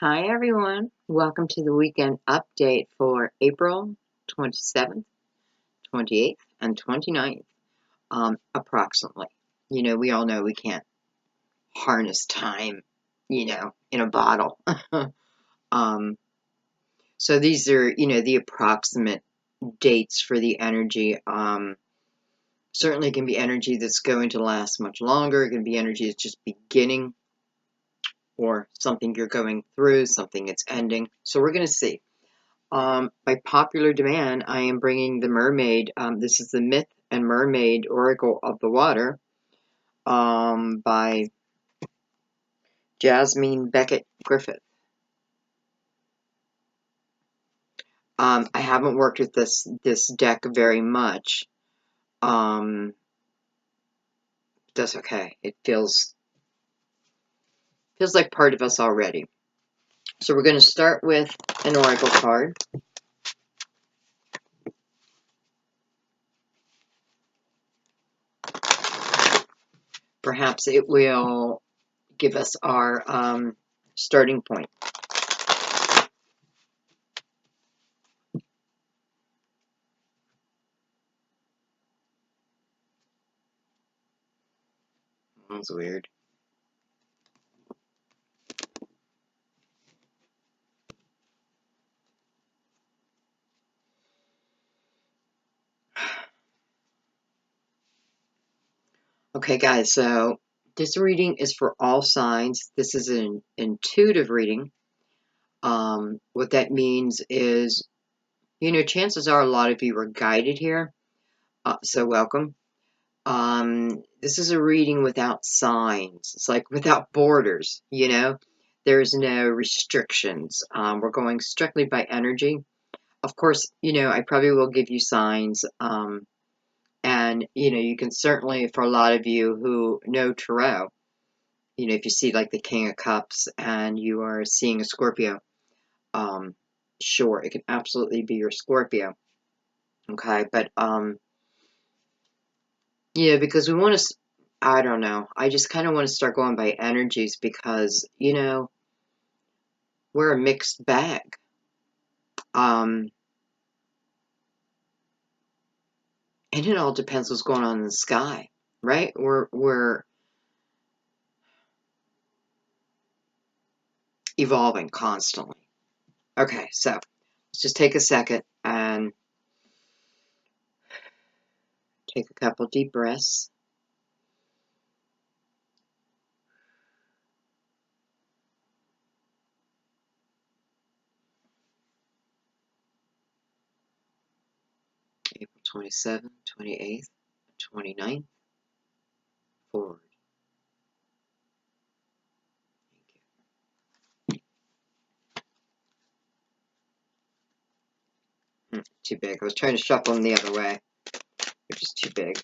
Hi, everyone. Welcome to the weekend update for April 27th, 28th, and 29th, approximately. We all know we can't harness time, in a bottle. um, so these are, the approximate dates for the energy. Certainly can be energy that's going to last much longer. It can be energy that's just beginning, or something you're going through, something that's ending. So we're going to see. By popular demand, I am bringing the Mermaid. This is the Myth and Mermaid Oracle of the Water by Jasmine Beckett Griffith. I haven't worked with this deck very much. That's okay. It feels like part of us already. So we're going to start with an Oracle card. Perhaps it will give us our starting point. That's weird. Okay, guys, so this reading is for all signs. This is an intuitive reading. What that means is, chances are a lot of you were guided here, so welcome. This is a reading without signs. It's like without borders, There's no restrictions. We're going strictly by energy. Of course, I probably will give you signs, and, you can certainly, for a lot of you who know Tarot, if you see like the King of Cups and you are seeing a Scorpio, sure, it can absolutely be your Scorpio. Okay, but, because we want to, I don't know, I just kind of want to start going by energies because, we're a mixed bag. And it all depends what's going on in the sky, right? We're evolving constantly. Okay, so let's just take a second and take a couple deep breaths. April 27th, 28th, 29th, forward. Too big. I was trying to shuffle them the other way, which is too big.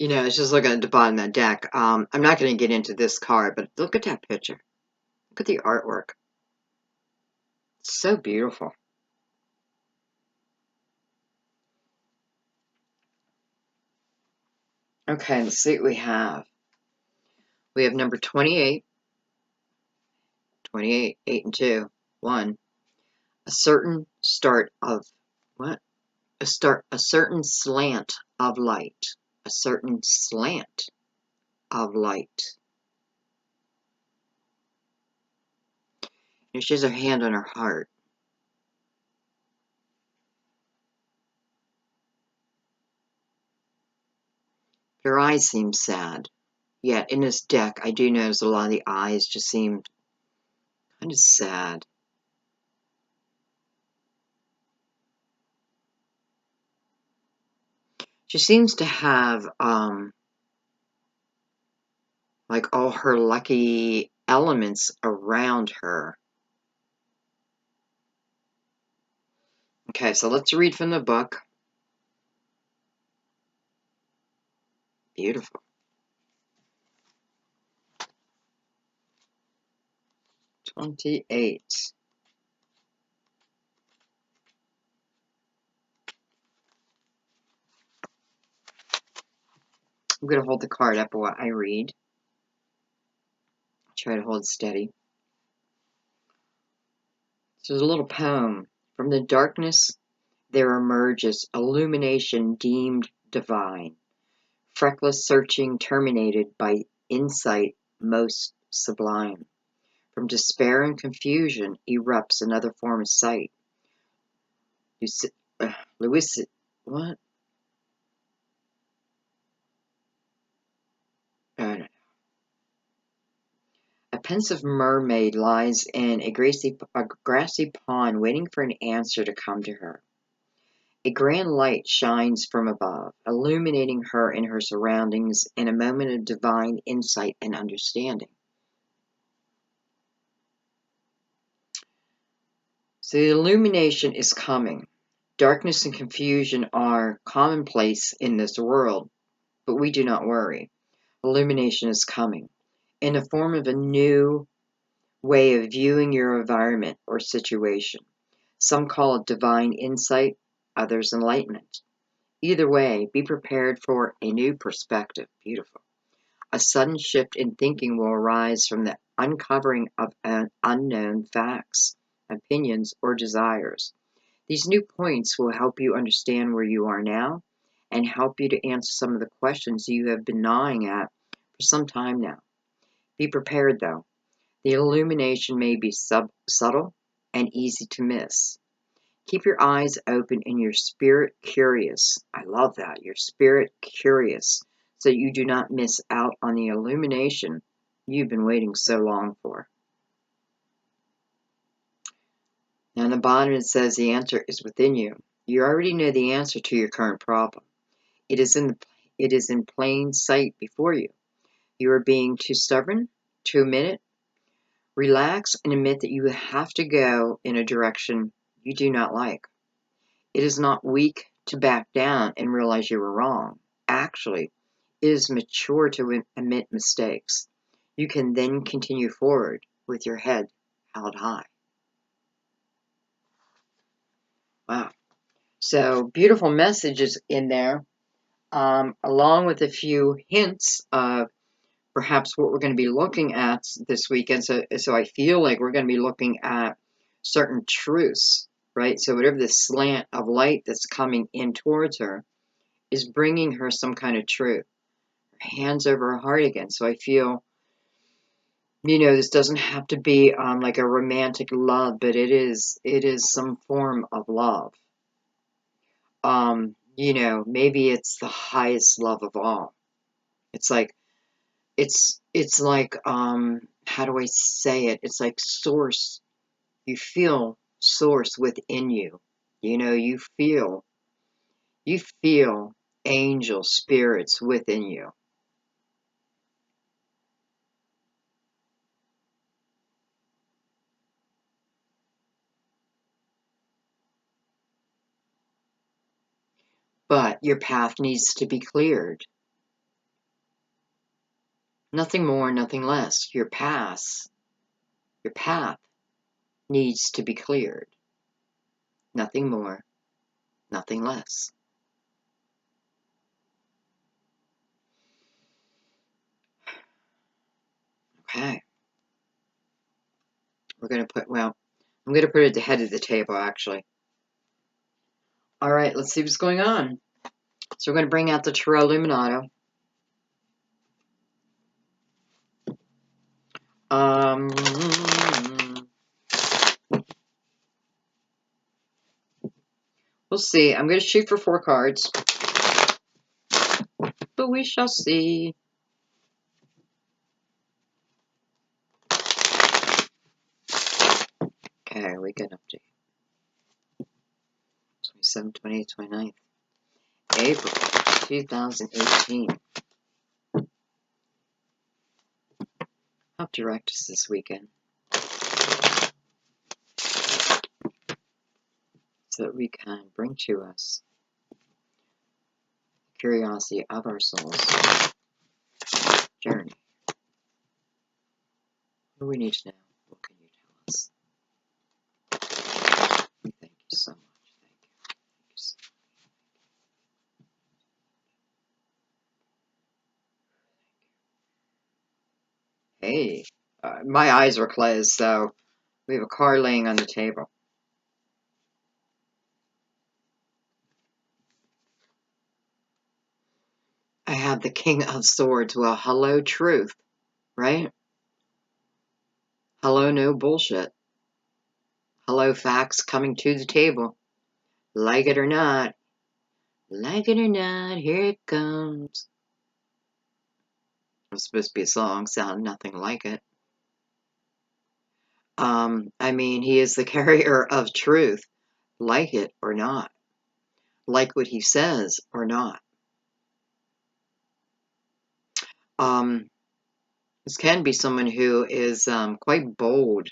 I was just looking at the bottom of the deck. I'm not going to get into this card, but look at that picture. Look at the artwork. It's so beautiful. Okay, let's see what we have. We have number 28. 28, 8 and 2, 1. A certain start of, what? A certain slant of light. A certain slant of light. And she has her hand on her heart. Her eyes seem sad. Yet in this deck, I do notice a lot of the eyes just seem kind of sad. She seems to have, like all her lucky elements around her. Okay, so let's read from the book. Beautiful. $28. I'm going to hold the card up while I read. Try to hold steady. So there's a little poem. From the darkness there emerges illumination deemed divine. Freckless searching terminated by insight most sublime. From despair and confusion erupts another form of sight. Lewis, what? I don't know. A pensive mermaid lies in a grassy pond waiting for an answer to come to her. A grand light shines from above, illuminating her and her surroundings in a moment of divine insight and understanding. So the illumination is coming. Darkness and confusion are commonplace in this world, but we do not worry. Illumination is coming in the form of a new way of viewing your environment or situation. Some call it divine insight, others enlightenment. Either way, be prepared for a new perspective. Beautiful. A sudden shift in thinking will arise from the uncovering of unknown facts, opinions, or desires. These new points will help you understand where you are now and help you to answer some of the questions you have been gnawing at for some time now. Be prepared, though. The illumination may be subtle and easy to miss. Keep your eyes open and your spirit curious. I love that. Your spirit curious, so you do not miss out on the illumination you've been waiting so long for. Now, on the bottom it says the answer is within you. You already know the answer to your current problem. It is in plain sight before you. You are being too stubborn to admit it. Relax and admit that you have to go in a direction you do not like. It is not weak to back down and realize you were wrong. Actually, it is mature to admit mistakes. You can then continue forward with your head held high. Wow. So, beautiful messages in there, along with a few hints of perhaps what we're going to be looking at this weekend. So I feel like we're going to be looking at certain truths, right? So whatever the slant of light that's coming in towards her is bringing her some kind of truth. Her hands over her heart again. So I feel, this doesn't have to be like a romantic love, but it is some form of love. Maybe it's the highest love of all. It's like how do I say it? It's like source. You feel source within you. You feel angel spirits within you. But your path needs to be cleared. Nothing more, nothing less. Your path needs to be cleared. Nothing more, nothing less. Okay. I'm going to put it at the head of the table, actually. All right, let's see what's going on. So we're going to bring out the Tarot Illuminato. We'll see. I'm going to shoot for 4 cards, but we shall see. Okay, we get an update. 27, 28, 29th. April 2018. Help direct us this weekend so that we can bring to us curiosity of our souls journey. What do we need to know? What can you tell us? Thank you so much. Thank you. Thank you so much. Hey, my eyes are closed, so we have a card laying on the table. I have the King of Swords. Well, hello, truth, right? Hello, no bullshit. Hello, facts coming to the table. Like it or not. Like it or not, here it comes. It was supposed to be a song, sound nothing like it. I mean, he is the carrier of truth. Like it or not. Like what he says or not. This can be someone who is quite bold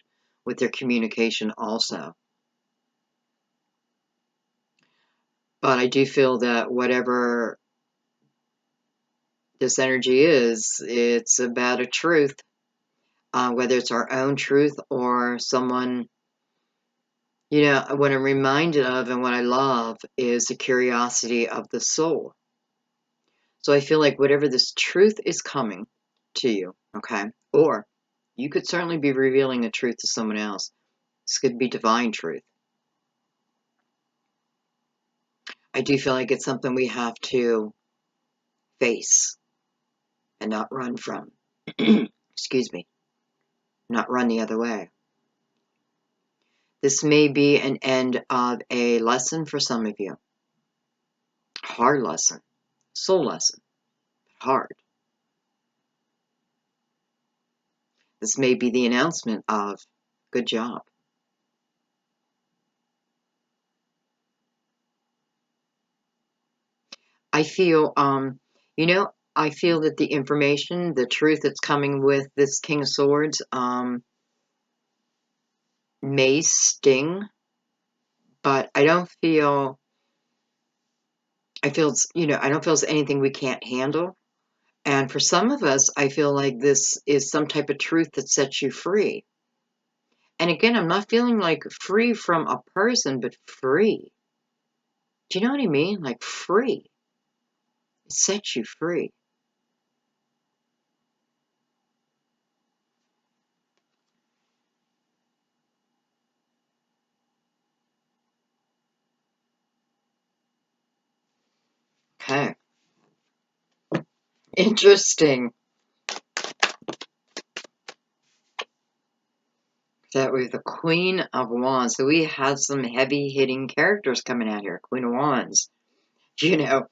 with their communication also. But I do feel that whatever this energy is, it's about a truth, whether it's our own truth or someone, you know, what I'm reminded of and what I love is the curiosity of the soul. So I feel like whatever this truth is coming to you, okay, or you could certainly be revealing a truth to someone else. This could be divine truth. I do feel like it's something we have to face and not run from. Excuse me. Not run the other way. This may be an end of a lesson for some of you. Hard lesson. Soul lesson. Hard. This may be the announcement of good job. I feel, you know, I feel that the information, the truth that's coming with this King of Swords, may sting, but I don't feel, I don't feel it's anything we can't handle. And for some of us, I feel like this is some type of truth that sets you free. And again, I'm not feeling like free from a person, but free. Do you know what I mean? Like free. It sets you free. Okay. Interesting. That was the Queen of Wands. So we have some heavy hitting characters coming out here. Queen of Wands. You know,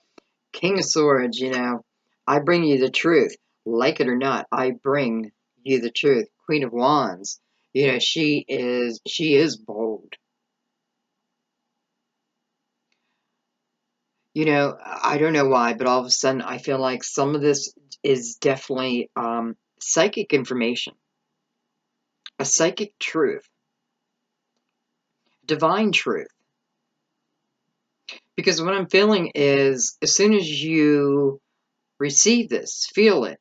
King of Swords, you know, I bring you the truth. Like it or not, I bring you the truth. Queen of Wands, you know, she is bold. You know, I don't know why, but all of a sudden I feel like some of this is definitely psychic information, a psychic truth, divine truth. Because what I'm feeling is as soon as you receive this, feel it,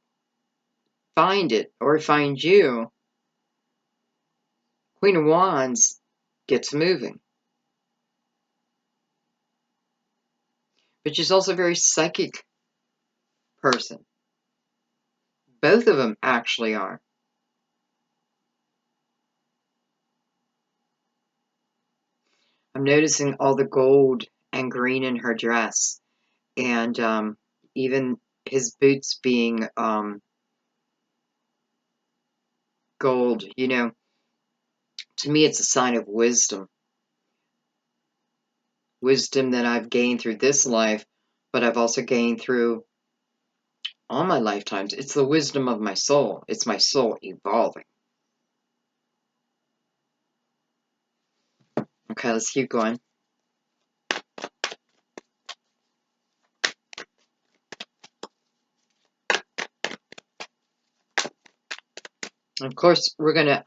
find it, or find you, Queen of Wands gets moving. But she's also a very psychic person. Both of them actually are. I'm noticing all the gold and green in her dress, and even his boots being gold. You know, to me, it's a sign of wisdom. Wisdom that I've gained through this life, but I've also gained through all my lifetimes. It's the wisdom of my soul. It's my soul evolving. Okay, let's keep going. Of course, we're gonna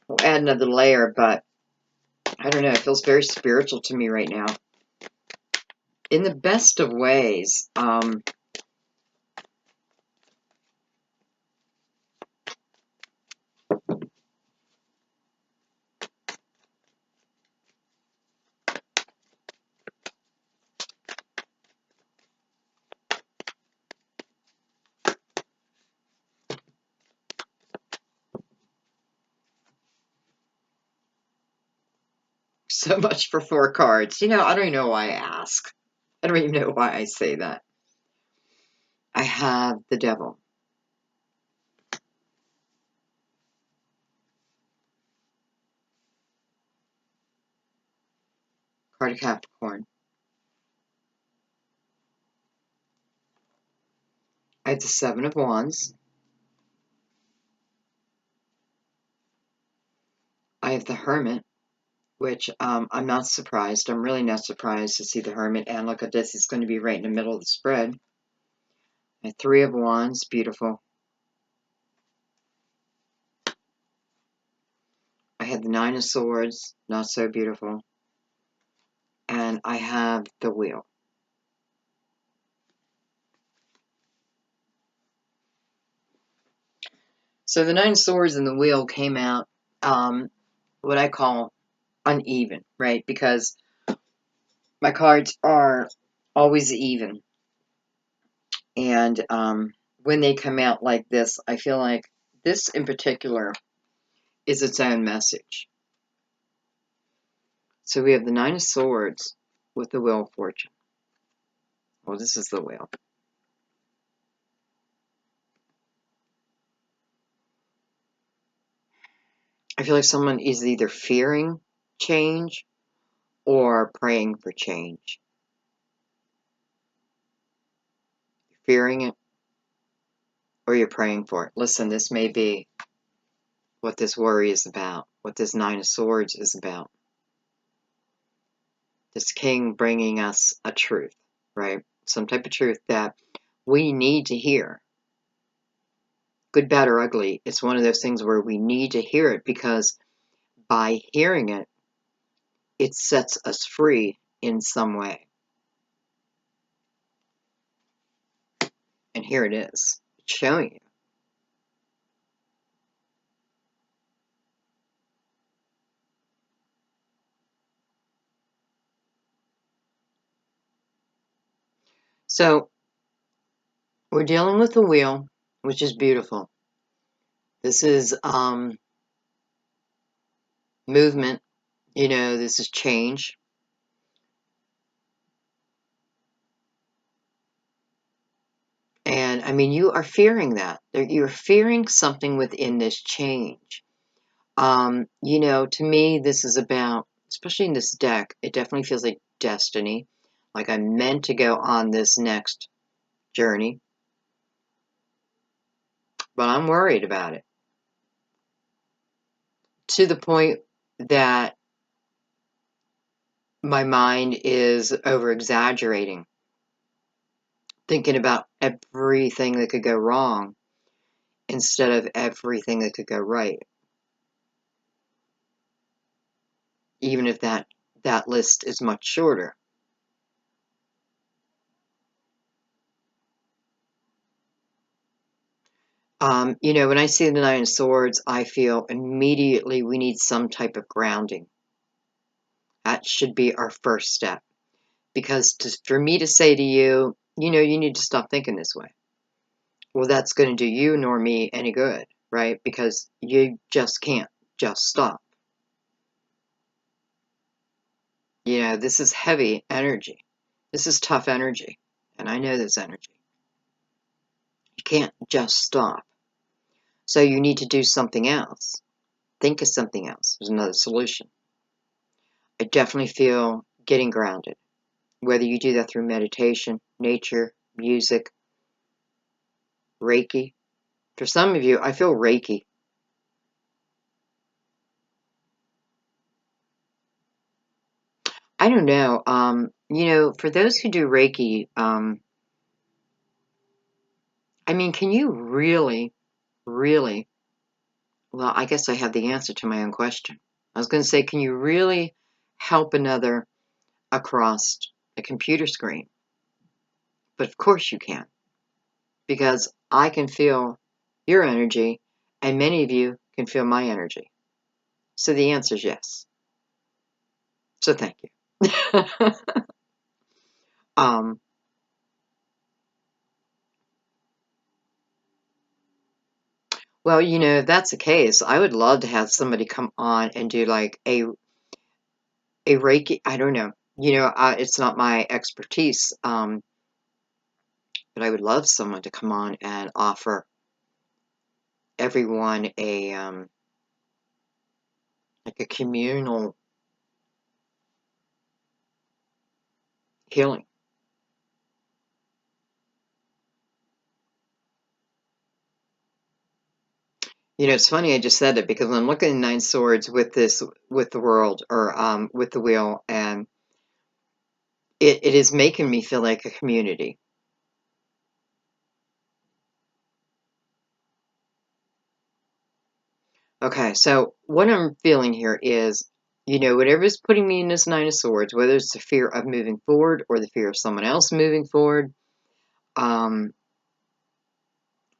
we'll add another layer, but I don't know. It feels very spiritual to me right now. in the best of ways. So much for 4 cards. I don't even know why I ask. I don't even know why I say that. I have the Devil. Card of Capricorn. I have the Seven of Wands. I have the Hermit, which I'm not surprised. I'm really not surprised to see the Hermit. And look at this. It's going to be right in the middle of the spread. I have Three of Wands. Beautiful. I have the Nine of Swords. Not so beautiful. And I have the Wheel. So the Nine of Swords and the Wheel came out what I call uneven, right? Because my cards are always even. And when they come out like this, I feel like this in particular is its own message. So we have the Nine of Swords with the Wheel of Fortune. Well, this is the Wheel. I feel like someone is either fearing change or praying for change. Fearing it or you're praying for it. Listen, this may be what this worry is about, what this Nine of Swords is about. This King bringing us a truth, right? Some type of truth that we need to hear. Good, bad, or ugly. It's one of those things where we need to hear it because by hearing it, it sets us free in some way. And here it is, showing you. So we're dealing with the Wheel, which is beautiful. This is movement. This is change. And I mean, you are fearing that. You're fearing something within this change. To me, this is about, especially in this deck, it definitely feels like destiny. Like I'm meant to go on this next journey. But I'm worried about it. To the point that my mind is over exaggerating, thinking about everything that could go wrong instead of everything that could go right. Even if that list is much shorter. When I see the Nine of Swords, I feel immediately we need some type of grounding. That should be our first step. Because for me to say to you, you need to stop thinking this way. Well, that's going to do you nor me any good, right? Because you just can't just stop. This is heavy energy. This is tough energy. And I know this energy. You can't just stop. So you need to do something else. Think of something else. There's another solution. I definitely feel getting grounded. Whether you do that through meditation, nature, music, Reiki. For some of you, I feel Reiki. I don't know. For those who do Reiki, I mean, can you really, really, well, I guess I have the answer to my own question. I was going to say, can you really help another across a computer screen. But of course you can, because I can feel your energy, and many of you can feel my energy. So the answer is yes. So thank you. um, well, if that's the case, I would love to have somebody come on and do like a Reiki. I don't know. It's not my expertise. But I would love someone to come on and offer everyone a like a communal healing. It's funny I just said it because I'm looking at Nine Swords with the world, or with the wheel, and it is making me feel like a community. Okay, so what I'm feeling here is, whatever's putting me in this Nine of Swords, whether it's the fear of moving forward or the fear of someone else moving forward, um,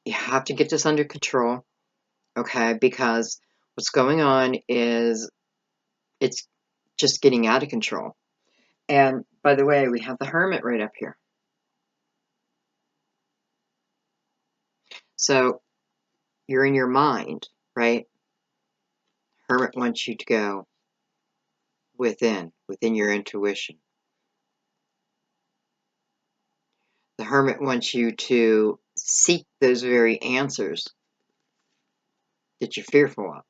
you have to get this under control, okay? Because what's going on is it's just getting out of control. And by the way, we have the Hermit right up here. So you're in your mind, right? Hermit wants you to go within your intuition. The Hermit wants you to seek those very answers that you're fearful of.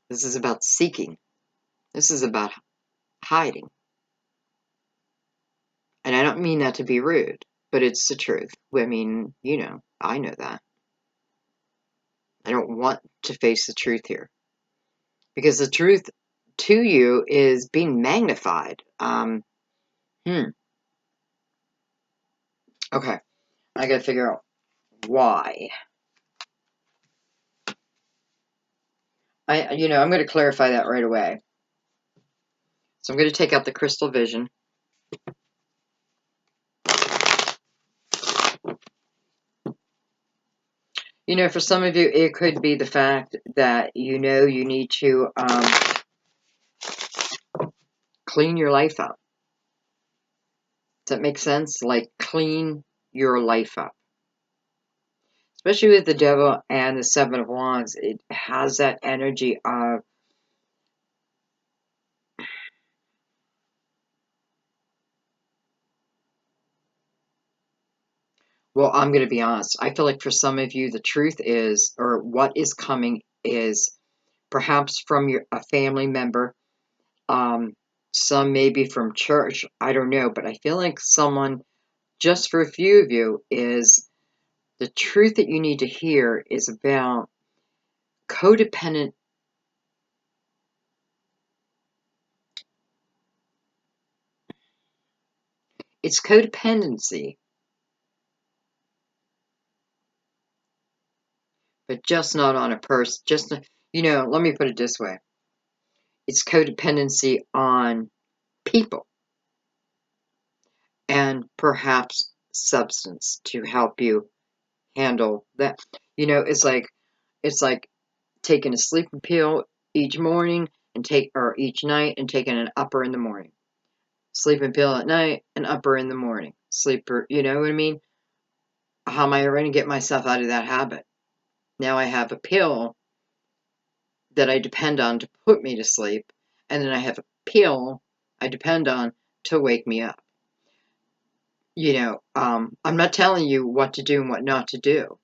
This is about seeking. This is about hiding. And I don't mean that to be rude, but it's the truth. I mean, I know that. I don't want to face the truth here, because the truth to you is being magnified. Okay, I gotta figure out why. I'm gonna clarify that right away. So I'm gonna take out the crystal vision. For some of you, it could be the fact that you need to clean your life up. Does that make sense? Like, clean your life up. Especially with the Devil and the Seven of Wands, it has that energy of, well, I'm going to be honest. I feel like for some of you, the truth is, or what is coming is perhaps from a family member, some maybe from church, I don't know, but I feel like someone, just for a few of you, is the truth that you need to hear is about codependent. It's codependency, but just not on a person. Let me put it this way. It's codependency on people and perhaps substance to help you handle that. It's like taking a sleeping pill each morning or each night, and taking an upper in the morning. Sleeping pill at night, and upper in the morning. Sleeper, you know what I mean? How am I going to get myself out of that habit? Now I have a pill that I depend on to put me to sleep, and then I have a pill I depend on to wake me up. I'm not telling you what to do and what not to do.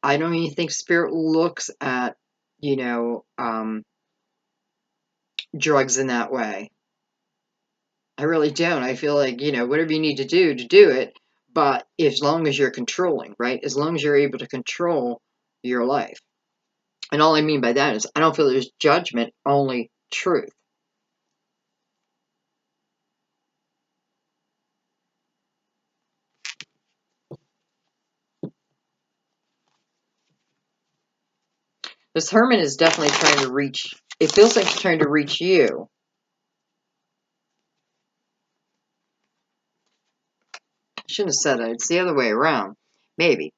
I don't even think Spirit looks at, drugs in that way. I really don't. I feel like, whatever you need to do it. But as long as you're controlling, right? As long as you're able to control your life. And all I mean by that is I don't feel there's judgment, only truth. This Hermit is definitely trying to reach, it feels like he's trying to reach you. shouldn't have said that. It's the other way around. Maybe.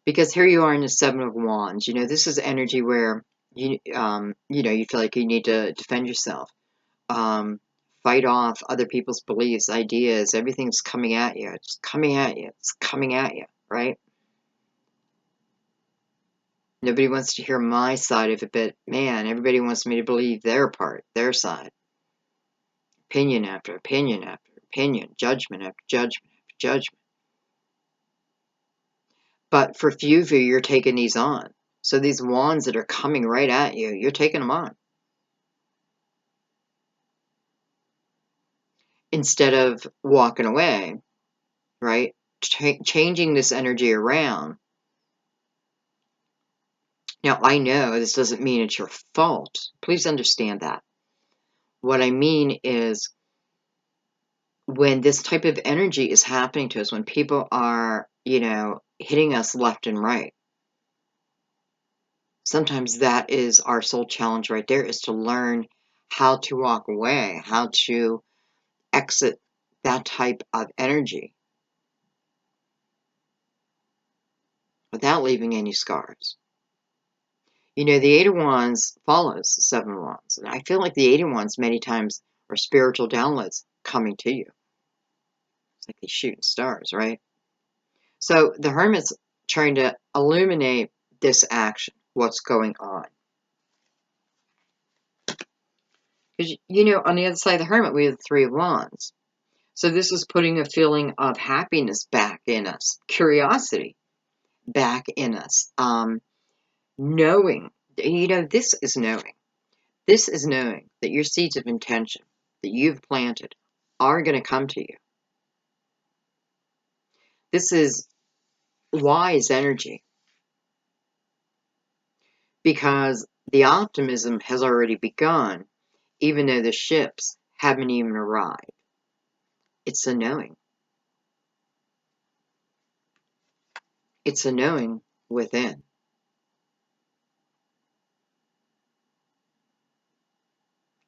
Because here you are in the Seven of Wands. This is energy where you feel like you need to defend yourself, fight off other people's beliefs, ideas. Everything's coming at you. It's coming at you. It's coming at you, right? Nobody wants to hear my side of it, but man, everybody wants me to believe their part, their side. Opinion after opinion after opinion, judgment after judgment after judgment. But for few of you, you're taking these on. So these wands that are coming right at you, you're taking them on. Instead of walking away, right? Changing this energy around. Now, I know this doesn't mean it's your fault. Please understand that. What I mean is when this type of energy is happening to us, when people are, hitting us left and right, sometimes that is our soul challenge right there, is to learn how to walk away, how to exit that type of energy without leaving any scars. The Eight of Wands follows the Seven of Wands. And I feel like the Eight of Wands many times are spiritual downloads coming to you. It's like these shooting stars, right? So the Hermit's trying to illuminate this action, what's going on. Because, on the other side of the Hermit, we have the Three of Wands. So this is putting a feeling of happiness back in us, curiosity back in us, knowing, this is knowing. This is knowing that your seeds of intention that you've planted are going to come to you. This is wise energy because the optimism has already begun, even though the ships haven't even arrived. It's a knowing. It's a knowing within.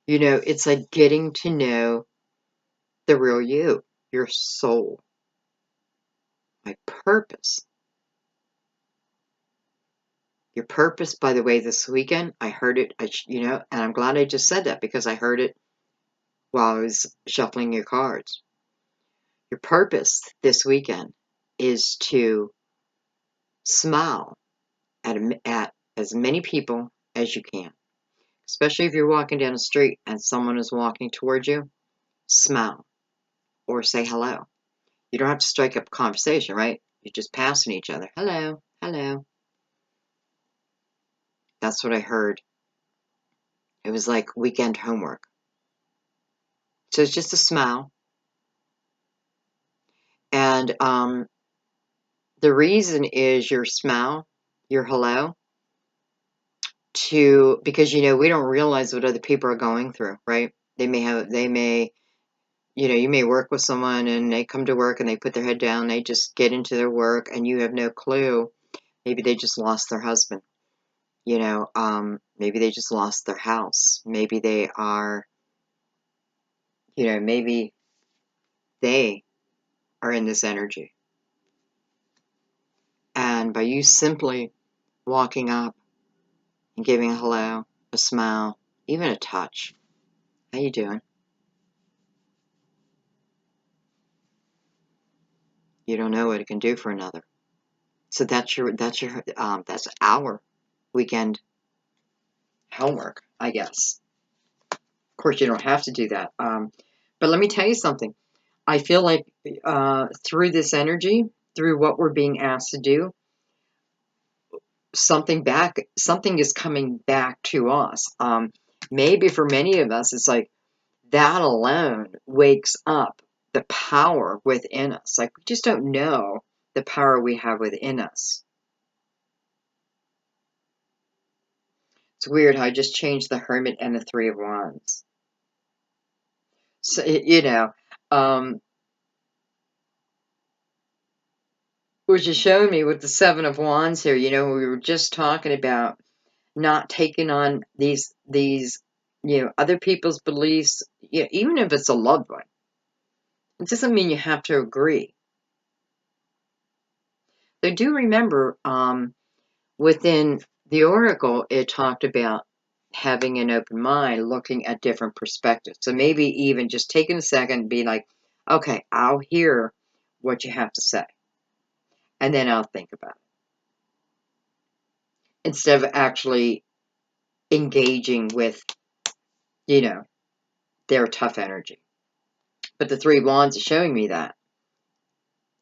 It's like getting to know the real you, your soul, my purpose. Your purpose, by the way, this weekend, I heard it, and I'm glad I just said that because I heard it while I was shuffling your cards. Your purpose this weekend is to smile at as many people as you can. Especially if you're walking down the street and someone is walking towards you, smile or say hello. You don't have to strike up a conversation, right? You're just passing each other. Hello, hello. That's what I heard. It was like weekend homework. So it's just a smile. And the reason is your smile, your hello, because we don't realize what other people are going through, right? You may work with someone and they come to work and they put their head down, they just get into their work and you have no clue. Maybe they just lost their husband. Maybe they just lost their house. Maybe they are, maybe they are in this energy. And by you simply walking up and giving a hello, a smile, even a touch. How you doing? You don't know what it can do for another. So that's our weekend homework, I guess. Of course, you don't have to do that. But let me tell you something. I feel like through this energy, through what we're being asked to do, something is coming back to us. Maybe for many of us, it's like that alone wakes up the power within us. Like we just don't know the power we have within us. It's weird how I just changed the Hermit and the Three of Wands. So, which is showing me with the Seven of Wands here, we were just talking about not taking on these other people's beliefs, even if it's a loved one. It doesn't mean you have to agree. So do remember, within the Oracle, it talked about having an open mind, looking at different perspectives. So maybe even just taking a second and be like, okay, I'll hear what you have to say, and then I'll think about it. Instead of actually engaging with, their tough energy. But the Three of Wands is showing me that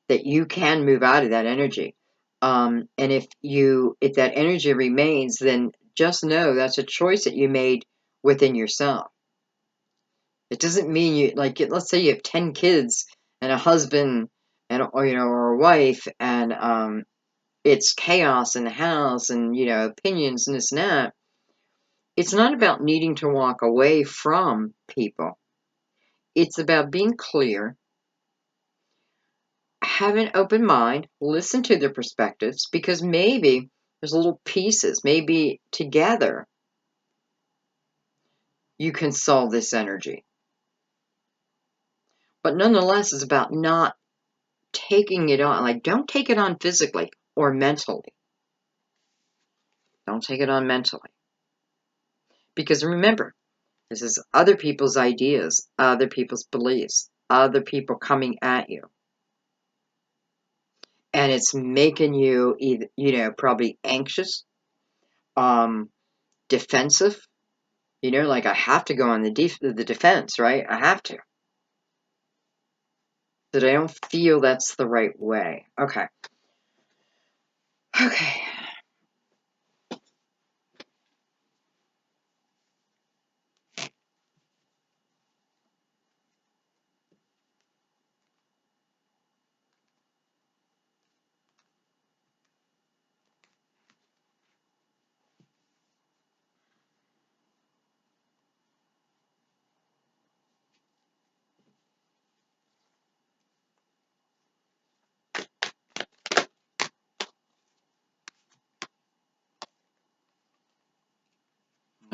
you can move out of that energy. And if that energy remains, then just know that's a choice that you made within yourself. It doesn't mean you, like, let's say you have 10 kids and a husband and, or a wife, and it's chaos in the house and, opinions and this and that. It's not about needing to walk away from people. It's about being clear, have an open mind, listen to their perspectives, because maybe there's little pieces, maybe together you can solve this energy. But nonetheless, it's about not taking it on. Like, don't take it on physically or mentally. Don't take it on mentally. Because remember, this is other people's ideas, other people's beliefs, other people coming at you. And it's making you either, probably anxious, defensive. Like, I have to go on the defense, right? I have to. That I don't feel that's the right way. Okay. Okay.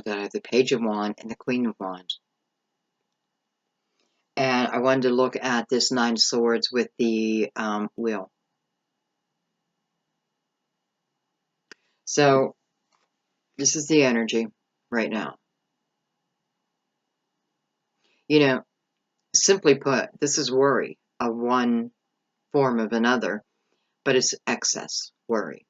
Then I have the Page of Wands and the Queen of Wands. And I wanted to look at this Nine of Swords with the wheel. So, this is the energy right now. Simply put, this is worry of one form of another, but it's excess worry.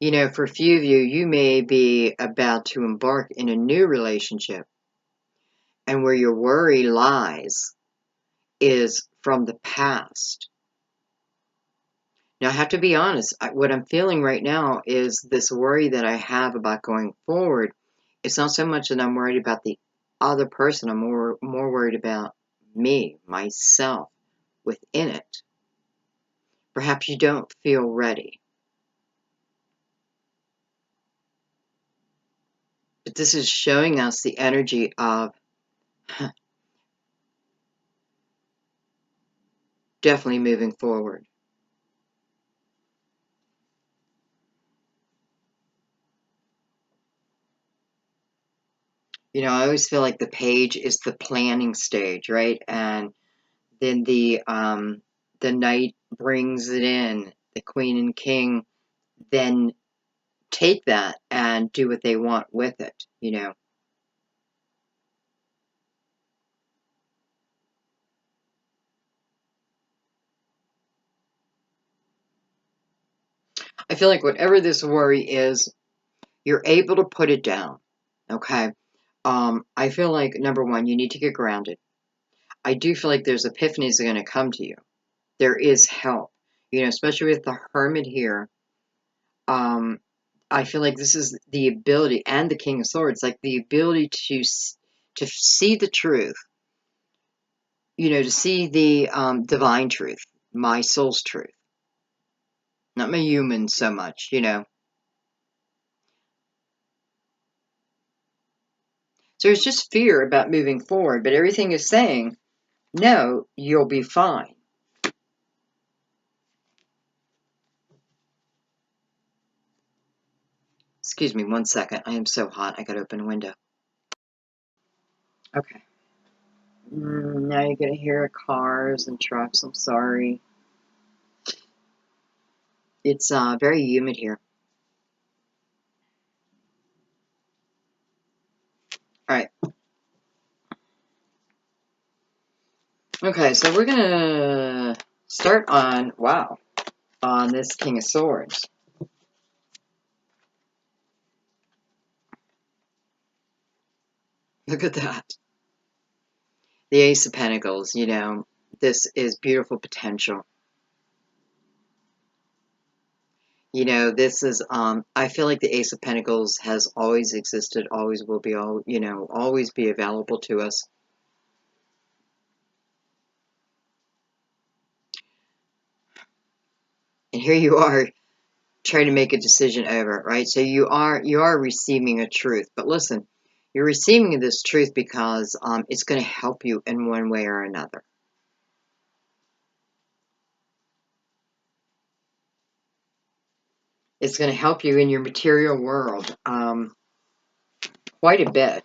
For a few of you, you may be about to embark in a new relationship, and where your worry lies is from the past. Now, I have to be honest, what I'm feeling right now is this worry that I have about going forward. It's not so much that I'm worried about the other person, I'm more worried about me, myself, within it. Perhaps you don't feel ready. But this is showing us the energy of definitely moving forward. I always feel like the Page is the planning stage, right? And then the Knight brings it in, the Queen and King then take that and do what they want with it, I feel like whatever this worry is, you're able to put it down, okay? I feel like, number one, you need to get grounded. I do feel like there's epiphanies that are going to come to you. There is help, especially with the Hermit here. I feel like this is the ability, and the King of Swords, like the ability to see the truth, to see the divine truth, my soul's truth, not my human so much, So there's just fear about moving forward, but everything is saying, no, you'll be fine. Excuse me 1 second. I am so hot. I gotta open a window. Okay. Now you're gonna hear cars and trucks. I'm sorry. It's very humid here. All right. Okay, so we're gonna start on, wow, on this King of Swords. Look at that. The Ace of Pentacles, you know, this is beautiful potential. You know, this is, I feel like the Ace of Pentacles has always existed, always will be, you know, always be available to us. And here you are trying to make a decision over it, right? So you are receiving a truth. But listen, you're receiving this truth because it's going to help you in one way or another. It's going to help you in your material world quite a bit.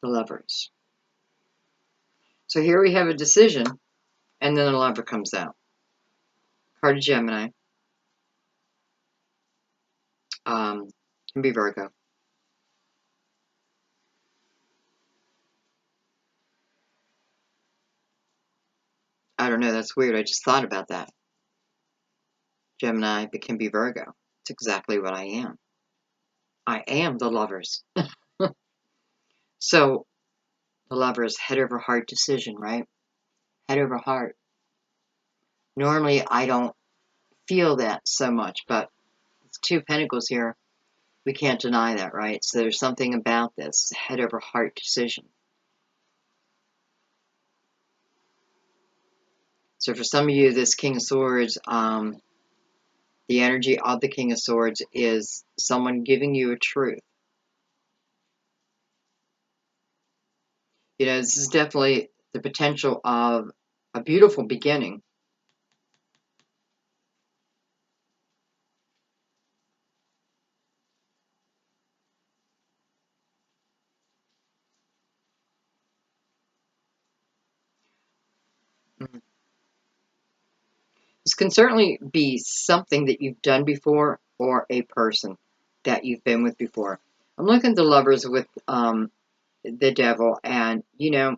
The Lovers. So here we have a decision, and then the Lover comes out. Card of Gemini. Can be Virgo. I don't know, that's weird. I just thought about that. Gemini, but can be Virgo. It's exactly what I am. I am the Lovers. So, the Lovers, head over heart decision, right? Head over heart. Normally, I don't feel that so much, but it's 2 Pentacles here. We can't deny that, right? So there's something about this head over heart decision. So for some of you, this King of Swords, the energy of the King of Swords is someone giving you a truth. You know, this is definitely the potential of a beautiful beginning. This can certainly be something that you've done before or a person that you've been with before. I'm looking at the Lovers with the Devil, and, you know,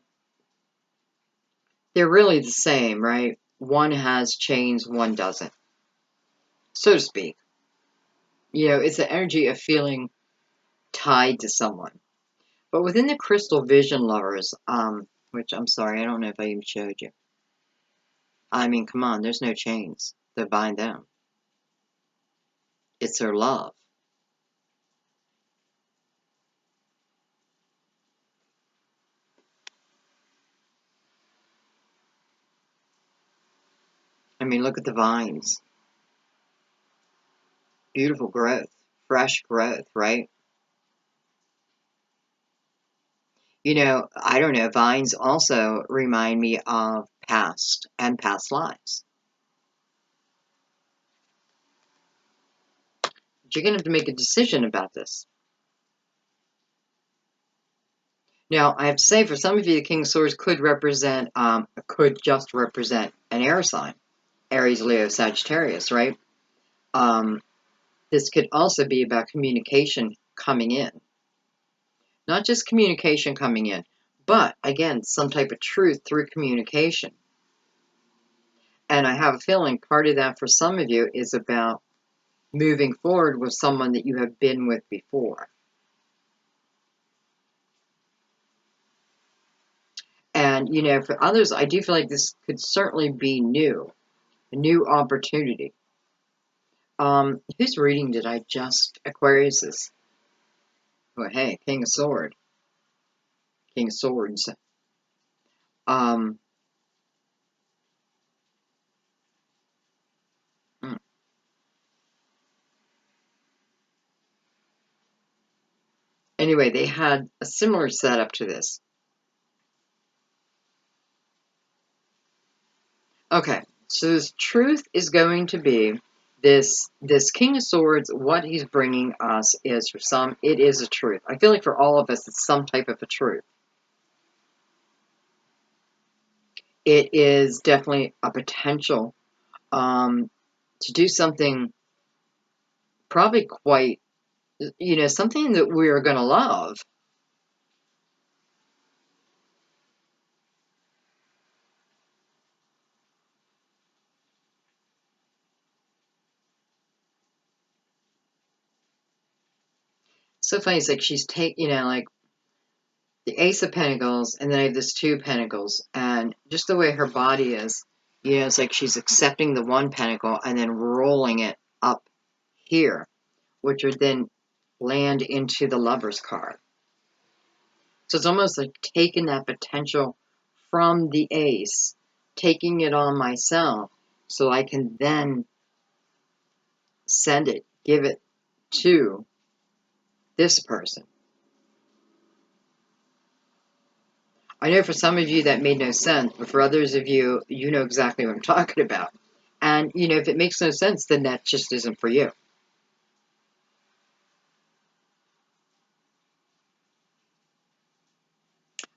they're really the same, right? One has chains, one doesn't, so to speak. You know, it's the energy of feeling tied to someone. But within the Crystal Vision Lovers, which I'm sorry, I don't know if I even showed you. I mean, come on, there's no chains that bind them. It's their love. I mean, look at the vines. Beautiful growth, fresh growth, right? You know, I don't know, vines also remind me of past and past lives. But you're going to have to make a decision about this. Now, I have to say, for some of you, the King of Swords could just represent an air sign. Aries, Leo, Sagittarius, right? This could also be about communication coming in. Not just communication coming in, but, again, some type of truth through communication. And I have a feeling part of that for some of you is about moving forward with someone that you have been with before. And, you know, for others, I do feel like this could certainly be new, a new opportunity. Whose reading did I just, Aquarius is, oh, hey, King of Swords. King of Swords. Um, hmm. Anyway, they had a similar setup to this. Okay, So this truth is going to be this King of Swords. What he's bringing us is, for some, it is a truth. I feel like for all of us, it's some type of a truth. It is definitely a potential to do something probably quite, something that we're going to love. So funny. It's like she's like the Ace of Pentacles, and then I have this Two of Pentacles, and just the way her body is, it's like she's accepting the one pentacle and then rolling it up here, which would then land into the Lover's card. So it's almost like taking that potential from the Ace, taking it on myself, so I can then send it, give it to this person. I know for some of you that made no sense, but for others of you, you know exactly what I'm talking about. And, if it makes no sense, then that just isn't for you.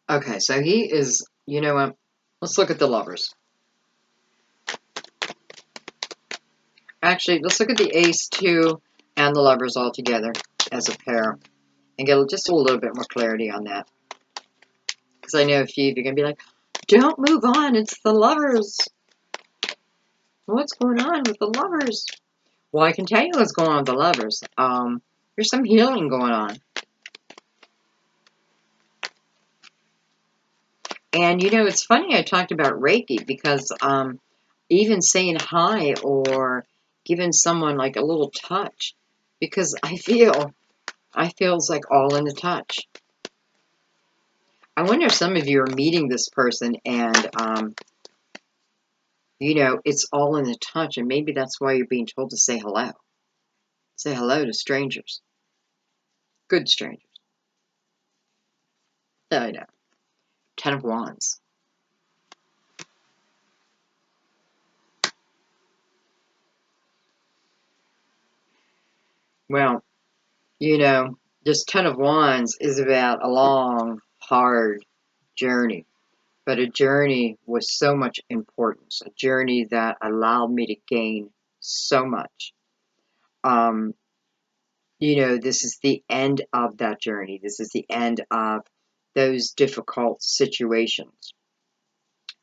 Okay, so he is, you know what? Let's look at the Lovers. Actually, let's look at the Ace, Two, and the Lovers all together as a pair and get just a little bit more clarity on that. Because I know a few of you are going to be like, don't move on, it's the Lovers. What's going on with the Lovers? Well, I can tell you what's going on with the Lovers. There's some healing going on. And, it's funny I talked about Reiki because even saying hi or giving someone like a little touch, because I feel it's like all in the touch. I wonder if some of you are meeting this person and, it's all in the touch, and maybe that's why you're being told to say hello. Say hello to strangers. Good strangers. I know. Ten of Wands. Well, this Ten of Wands is about a long, hard journey, but a journey with so much importance, a journey that allowed me to gain so much. This is the end of that journey. This is the end of those difficult situations.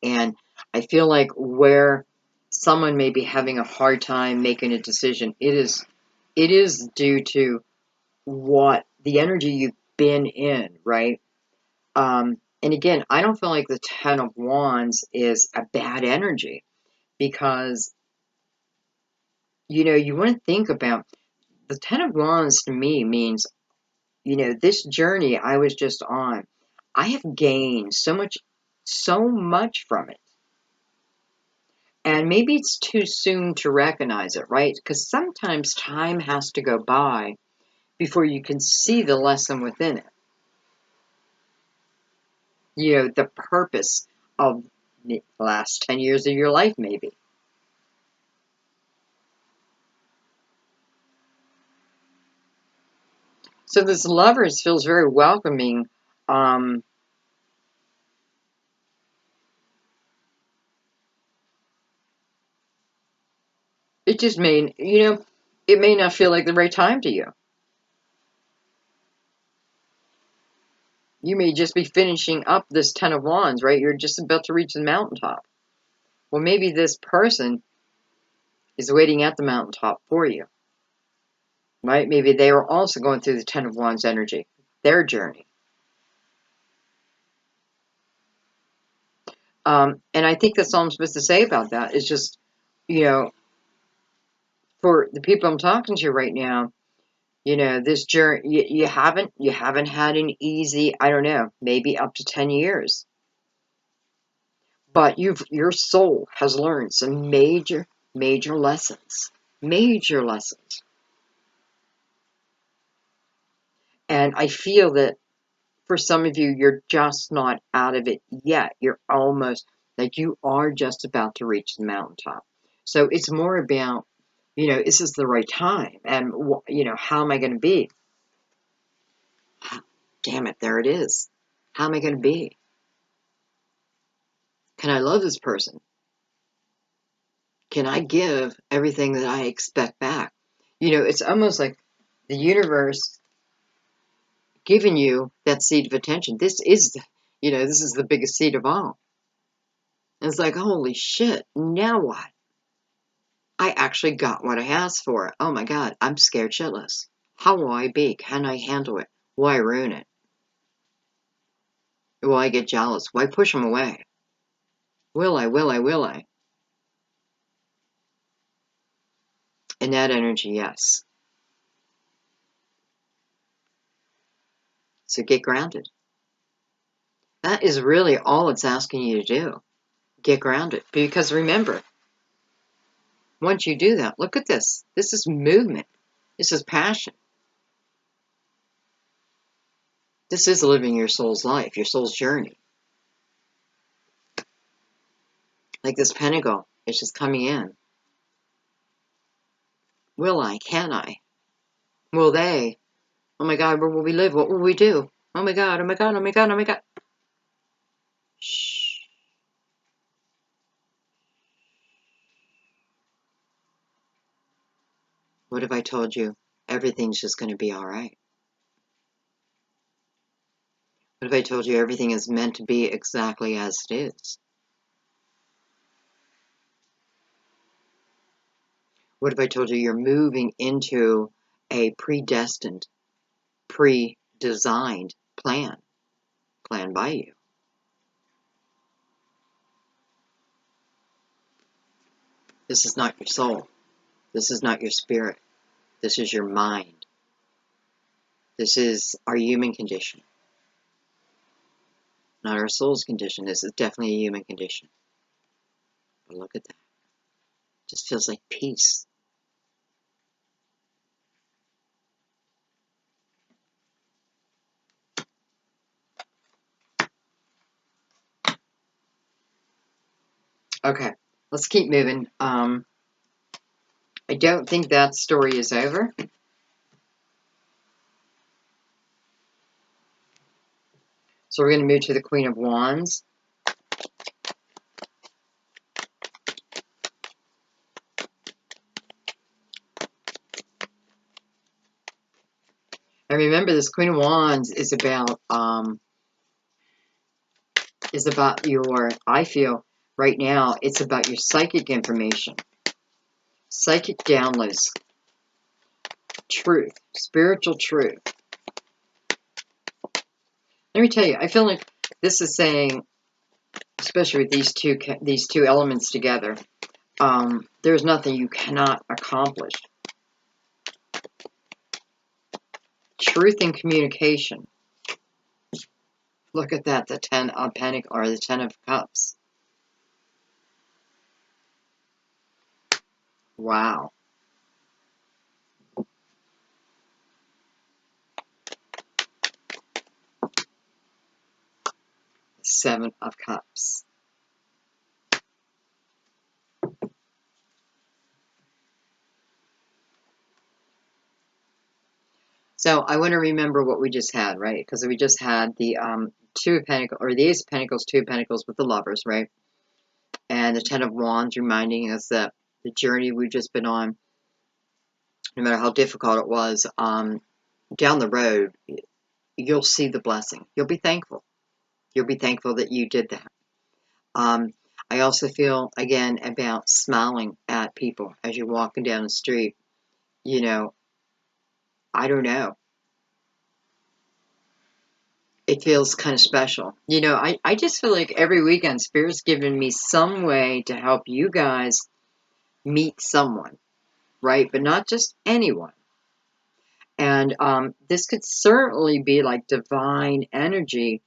And I feel like where someone may be having a hard time making a decision, it is due to what the energy you've been in, right? And again, I don't feel like the Ten of Wands is a bad energy because, you want to think about the Ten of Wands to me means, this journey I was just on, I have gained so much from it. And maybe it's too soon to recognize it, right? Because sometimes time has to go by before you can see the lesson within it. The purpose of the last 10 years of your life, maybe. So this Lovers feels very welcoming. It just may, it may not feel like the right time to you. You may just be finishing up this Ten of Wands, right? You're just about to reach the mountaintop. Well, maybe this person is waiting at the mountaintop for you, right? Maybe they were also going through the Ten of Wands energy, their journey. And I think that's all I'm supposed to say about that. It's just, for the people I'm talking to right now, this journey, you haven't had an easy, I don't know, maybe up to 10 years. But your soul has learned some major, major lessons. Major lessons. And I feel that for some of you, you're just not out of it yet. You're almost, Like you are just about to reach the mountaintop. So it's more about, is this the right time? And, how am I going to be? Damn it, there it is. How am I going to be? Can I love this person? Can I give everything that I expect back? It's almost like the universe giving you that seed of attention. This is the biggest seed of all. And it's like, holy shit, now what? I actually got what I asked for. Oh my God, I'm scared shitless. How will I be? Can I handle it? Will I ruin it? Will I get jealous? Will I push them away? Will I? Will I? Will I? In that energy, yes. So get grounded. That is really all it's asking you to do. Get grounded. Because remember, once you do that, look at this. This is movement. This is passion. This is living your soul's life, your soul's journey. Like this pentacle, it's just coming in. Will I? Can I? Will they? Oh my God, where will we live? What will we do? Oh my God, oh my God, oh my God, oh my God. Shh. What if I told you everything's just going to be all right? What if I told you everything is meant to be exactly as it is? What if I told you you're moving into a predestined, pre-designed plan, planned by you? This is not your soul. This is not your spirit. This is your mind. This is our human condition, not our soul's condition. This is definitely a human condition. But look at that. It just feels like peace. Okay, let's keep moving. I don't think that story is over. So we're going to move to the Queen of Wands. And remember, this Queen of Wands is about your, I feel right now, it's about your psychic information, psychic downloads, truth, spiritual truth. Let me tell you, I feel like this is saying, especially with these two elements together, there's nothing you cannot accomplish. Truth and communication. Look at that, the 10 of Pentacles, or the 10 of Cups. Wow. 7 of Cups. So I want to remember what we just had, right? Because we just had the 2 of Pentacles, or the Ace of Pentacles, 2 of Pentacles with the Lovers, right? And the 10 of Wands reminding us that the journey we've just been on, no matter how difficult it was, down the road, you'll see the blessing. You'll be thankful. You'll be thankful that you did that. I also feel, again, about smiling at people as you're walking down the street. I don't know. It feels kind of special. I just feel like every weekend Spirit's given me some way to help you guys meet someone, right? But not just anyone. And this could certainly be like divine energy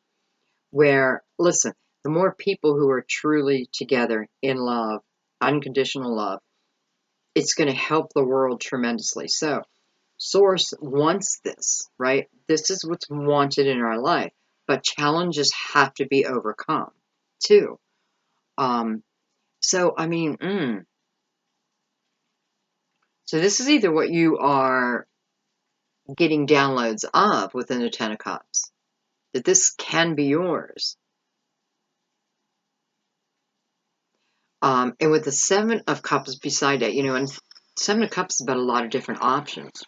where, listen, the more people who are truly together in love, unconditional love, it's going to help the world tremendously. So, Source wants this, right? This is what's wanted in our life, but challenges have to be overcome too. So, I mean, so this is either what you are getting downloads of within the Ten of Cups, that this can be yours. And with the Seven of Cups beside that, and Seven of Cups is about a lot of different options,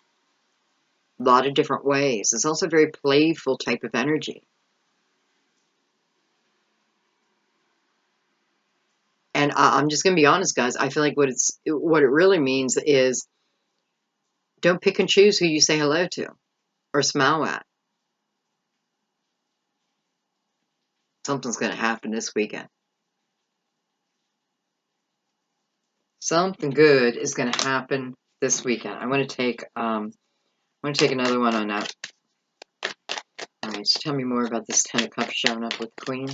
a lot of different ways. It's also a very playful type of energy. And I'm just going to be honest, guys. I feel like what it really means is don't pick and choose who you say hello to or smile at. Something's going to happen this weekend. Something good is going to happen this weekend. I want to take another one on that. All right, so tell me more about this Ten of Cups showing up with the Queen.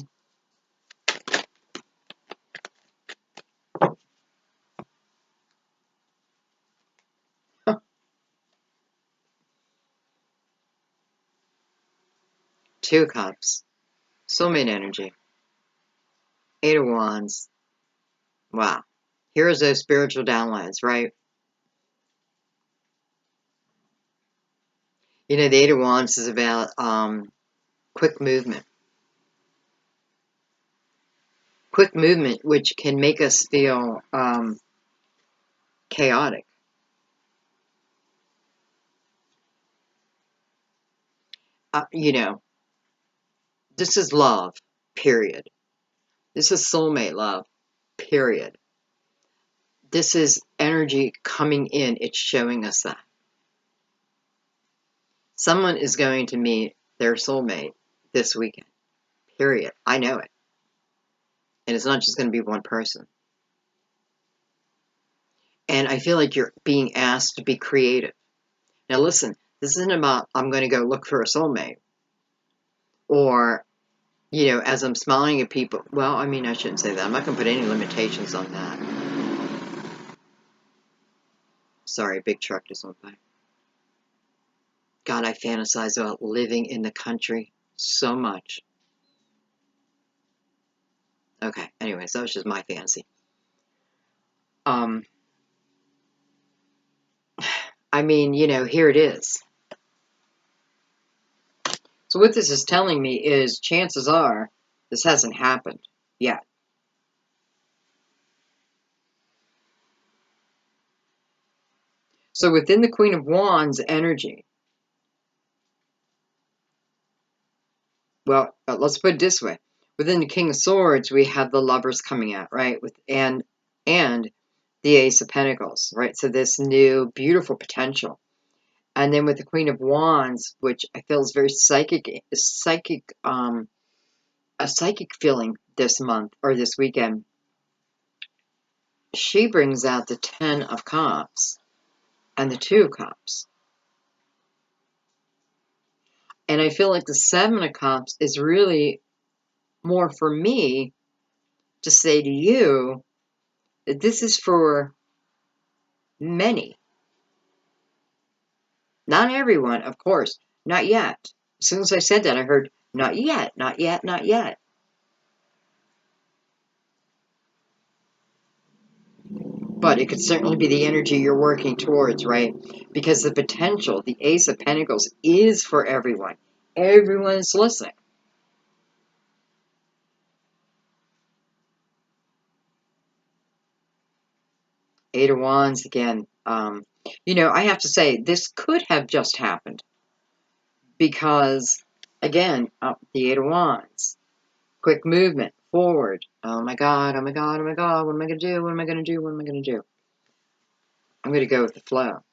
Two of Cups, soulmate energy. Eight of Wands. Wow. Here's those spiritual downloads, right? The Eight of Wands is about quick movement. Quick movement, which can make us feel chaotic. This is love, period. This is soulmate love, period. This is energy coming in. It's showing us that. Someone is going to meet their soulmate this weekend, period. I know it. And it's not just going to be one person. And I feel like you're being asked to be creative. Now listen, this isn't about I'm going to go look for a soulmate. Or, as I'm smiling at people, well, I mean, I shouldn't say that. I'm not going to put any limitations on that. Sorry, a big truck just went by. God, I fantasize about living in the country so much. Okay, anyways, that was just my fantasy. I mean, here it is. So what this is telling me is chances are this hasn't happened yet. So within the Queen of Wands energy, well, let's put it this way. Within the King of Swords, we have the Lovers coming out, right? And the Ace of Pentacles, right? So this new, beautiful potential. And then with the Queen of Wands, which I feel is very a psychic feeling this month or this weekend, she brings out the Ten of Cups and the Two of Cups. And I feel like the Seven of Cups is really more for me to say to you that this is for many. Not everyone, of course. Not yet. As soon as I said that, I heard, not yet, not yet, not yet. But it could certainly be the energy you're working towards, right? Because the potential, the Ace of Pentacles, is for everyone. Everyone is listening. Eight of Wands again. I have to say, this could have just happened. Because, again, the Eight of Wands. Quick movement, forward. Oh my God, oh my God, oh my God. What am I going to do? What am I going to do? What am I going to do? I'm going to go with the flow.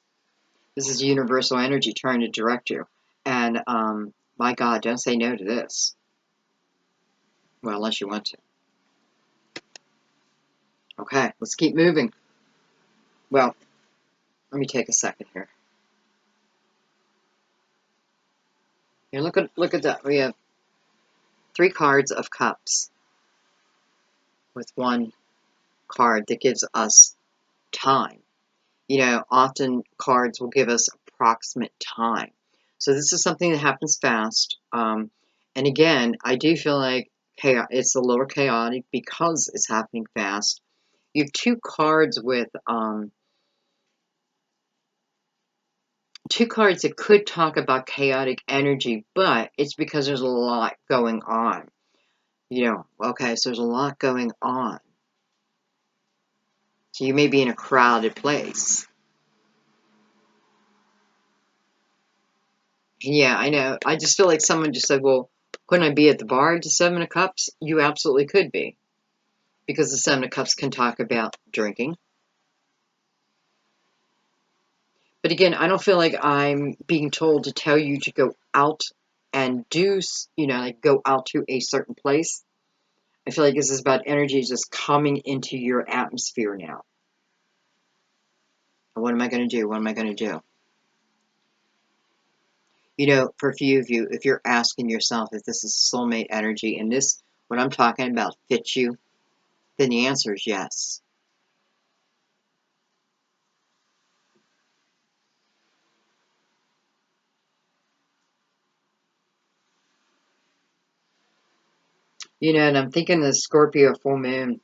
This is universal energy trying to direct you. And, my God, don't say no to this. Well, unless you want to. Okay, let's keep moving. Well, let me take a second here. Here, look at that. We have 3 cards of cups with 1 card that gives us time. Often cards will give us approximate time. So this is something that happens fast. And again, I do feel like chaos. It's a little chaotic because it's happening fast. You have two cards with two cards that could talk about chaotic energy, but it's because there's a lot going on. You know, okay, so there's a lot going on. So you may be in a crowded place. Yeah, I know. I just feel like someone just said, well, couldn't I be at the bar at the Seven of Cups? You absolutely could be. Because the Seven of Cups can talk about drinking. But again, I don't feel like I'm being told to tell you to go out and do, you know, like go out to a certain place. I feel like this is about energy just coming into your atmosphere now. What am I going to do? What am I going to do? You know, for a few of you, if you're asking yourself if this is soulmate energy and this, what I'm talking about, fits you, then the answer is yes. You know, and I'm thinking the Scorpio full moon.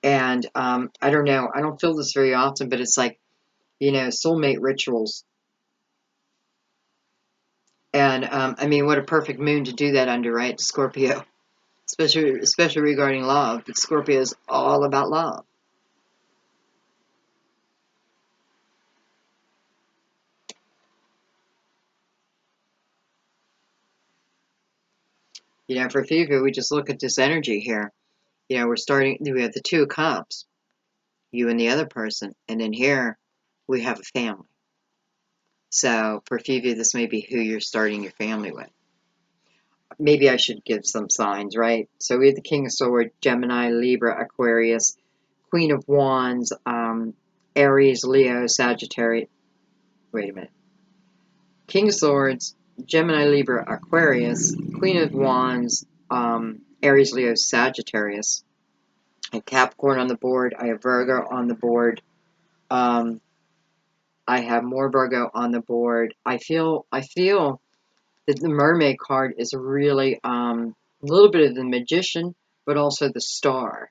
And I don't know, I don't feel this very often, but it's like, you know, soulmate rituals. And I mean, what a perfect moon to do that under, right? Scorpio, especially regarding love. But Scorpio is all about love. You know, for a few of you, we just look at this energy here. You know, we have the Two of Cups, you and the other person, and then here we have a family. So for a few of you, this may be who you're starting your family with. Maybe I should give some signs, right? So we have the King of Swords, Gemini, Libra, Aquarius, Queen of Wands, Aries, Leo, Sagittarius. Wait a minute. King of Swords, Gemini, Libra, Aquarius, Queen of Wands, Aries, Leo, Sagittarius. I have Capricorn on the board. I have Virgo on the board. I have more Virgo on the board. I feel that the Mermaid card is really a little bit of the Magician, but also the Star.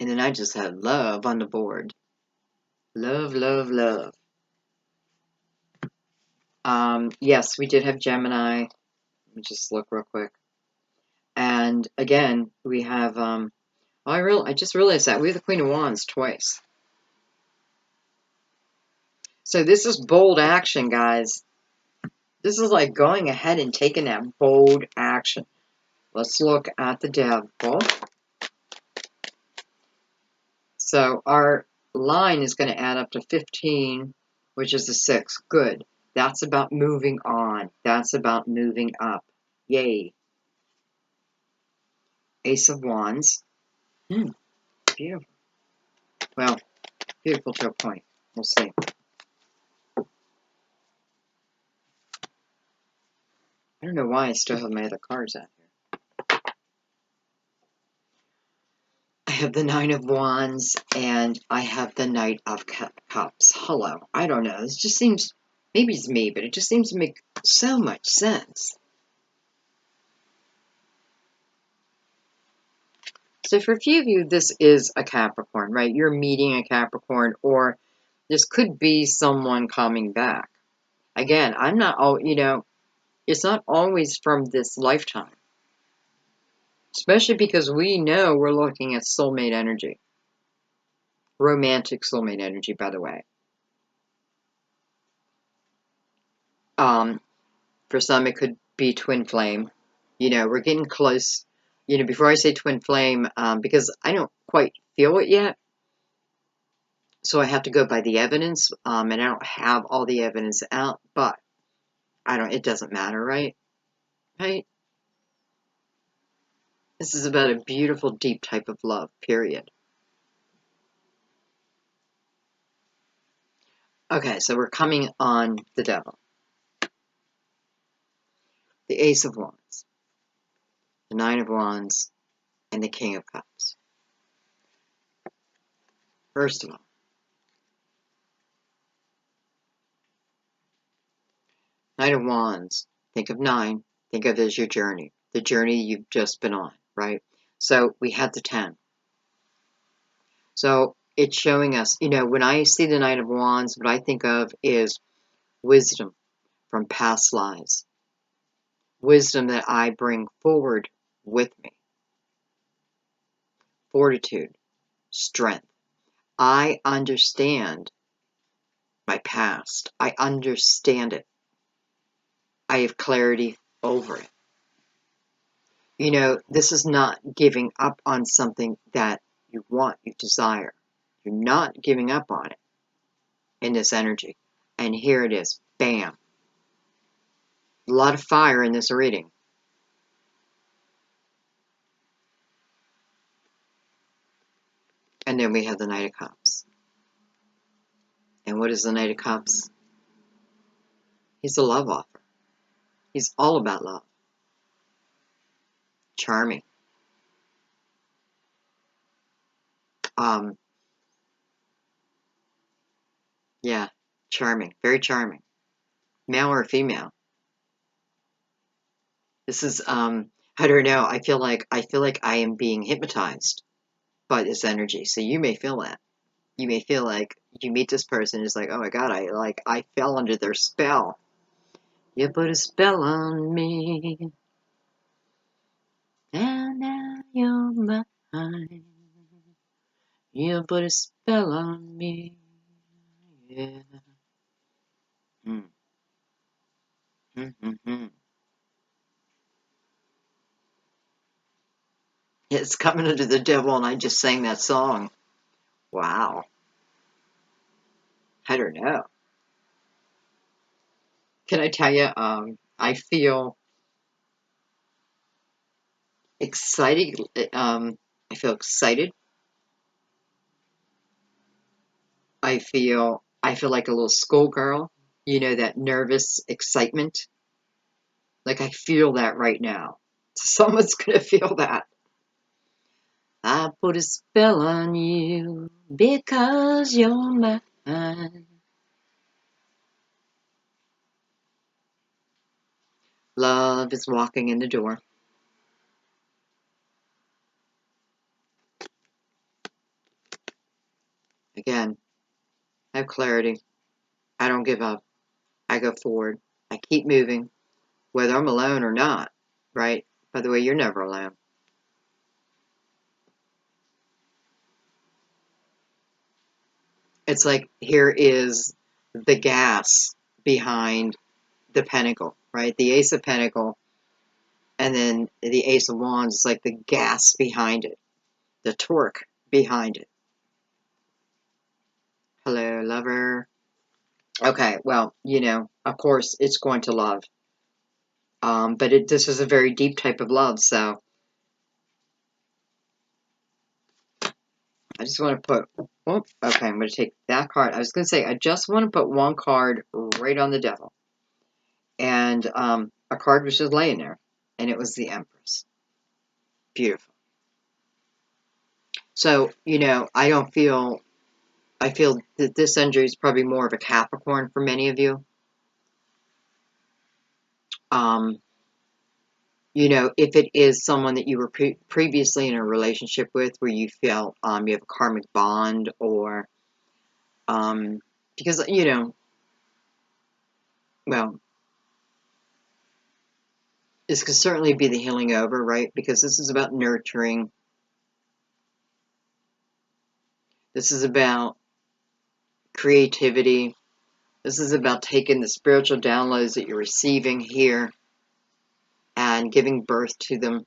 And then I just have Love on the board. Love, love, love. Yes, we did have Gemini. Let me just look real quick. And again, we have I just realized that we have the Queen of Wands twice. So this is bold action, guys. This is like going ahead and taking that bold action. Let's look at the Devil. So our line is going to add up to 15, which is the 6. Good. That's about moving on. That's about moving up. Yay. Ace of Wands. Beautiful. Well, beautiful to a point. We'll see. I don't know why I still have my other cards out here. I have the Nine of Wands and I have the Knight of Cups. Hello. I don't know. This just seems, maybe it's me, but it just seems to make so much sense. So for a few of you, this is a Capricorn, right? You're meeting a Capricorn, or this could be someone coming back. Again, I'm not all, you know, it's not always from this lifetime. Especially because we know we're looking at soulmate energy. Romantic soulmate energy, by the way. For some, it could be twin flame. You know, we're getting close. You know, before I say twin flame, because I don't quite feel it yet, so I have to go by the evidence, and I don't have all the evidence out, but it doesn't matter, right? Right? This is about a beautiful, deep type of love, period. Okay, so we're coming on the Devil. The Ace of Wands, the Nine of Wands, and the King of Cups. First of all, Knight of Wands. Think of 9. Think of it as your journey. The journey you've just been on, right? So we had the 10. So it's showing us, when I see the Knight of Wands, what I think of is wisdom from past lives. Wisdom that I bring forward with me. Fortitude. Strength. I understand my past. I understand it. I have clarity over it. This is not giving up on something that you want, you desire. You're not giving up on it in this energy. And here it is. Bam. A lot of fire in this reading. And then we have the Knight of Cups. And what is the Knight of Cups? He's a love offer. He's all about love. Charming. Yeah, charming. Very charming. Male or female. This is, I don't know. I feel like I am being hypnotized by this energy. So you may feel that. You may feel like you meet this person, it's like, oh my God, I fell under their spell. You put a spell on me, and now you're mine. You put a spell on me, yeah. It's coming under the devil, and I just sang that song. Wow. I don't know. Can I tell you, I feel excited. I feel excited. I feel like a little schoolgirl. That nervous excitement. Like I feel that right now. Someone's gonna feel that. I put a spell on you because you're mine. Love is walking in the door. Again, I have clarity. I don't give up. I go forward. I keep moving, whether I'm alone or not, right? By the way, you're never alone. It's like here is the gas behind the pentacle, right? The Ace of Pentacle and then the Ace of Wands is like the gas behind it, the torque behind it. Hello, lover. Okay, well, of course it's going to love. But this is a very deep type of love, so I just want to put, okay, I'm going to take that card. I was going to say, I just want to put one card right on the devil. And a card was just laying there, and it was the Empress. Beautiful. So, I feel that this energy is probably more of a Capricorn for many of you. Um, if it is someone that you were previously in a relationship with where you feel you have a karmic bond or because, well, this could certainly be the healing over, right? Because this is about nurturing. This is about creativity. This is about taking the spiritual downloads that you're receiving here and giving birth to them,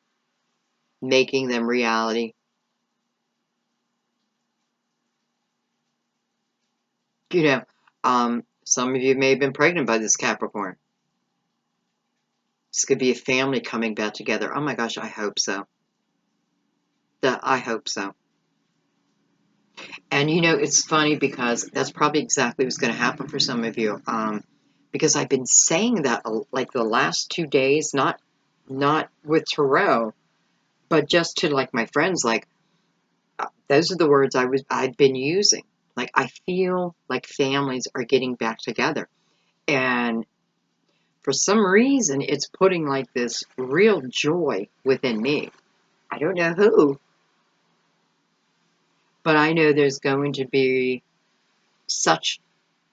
making them reality. Some of you may have been pregnant by this Capricorn. This could be a family coming back together. Oh my gosh, I hope so. I hope so. And it's funny because that's probably exactly what's going to happen for some of you. Because I've been saying that like the last 2 days, not with Tarot, but just to like my friends, like those are the words I've been using. Like I feel like families are getting back together. And for some reason, it's putting like this real joy within me. I don't know who, but I know there's going to be such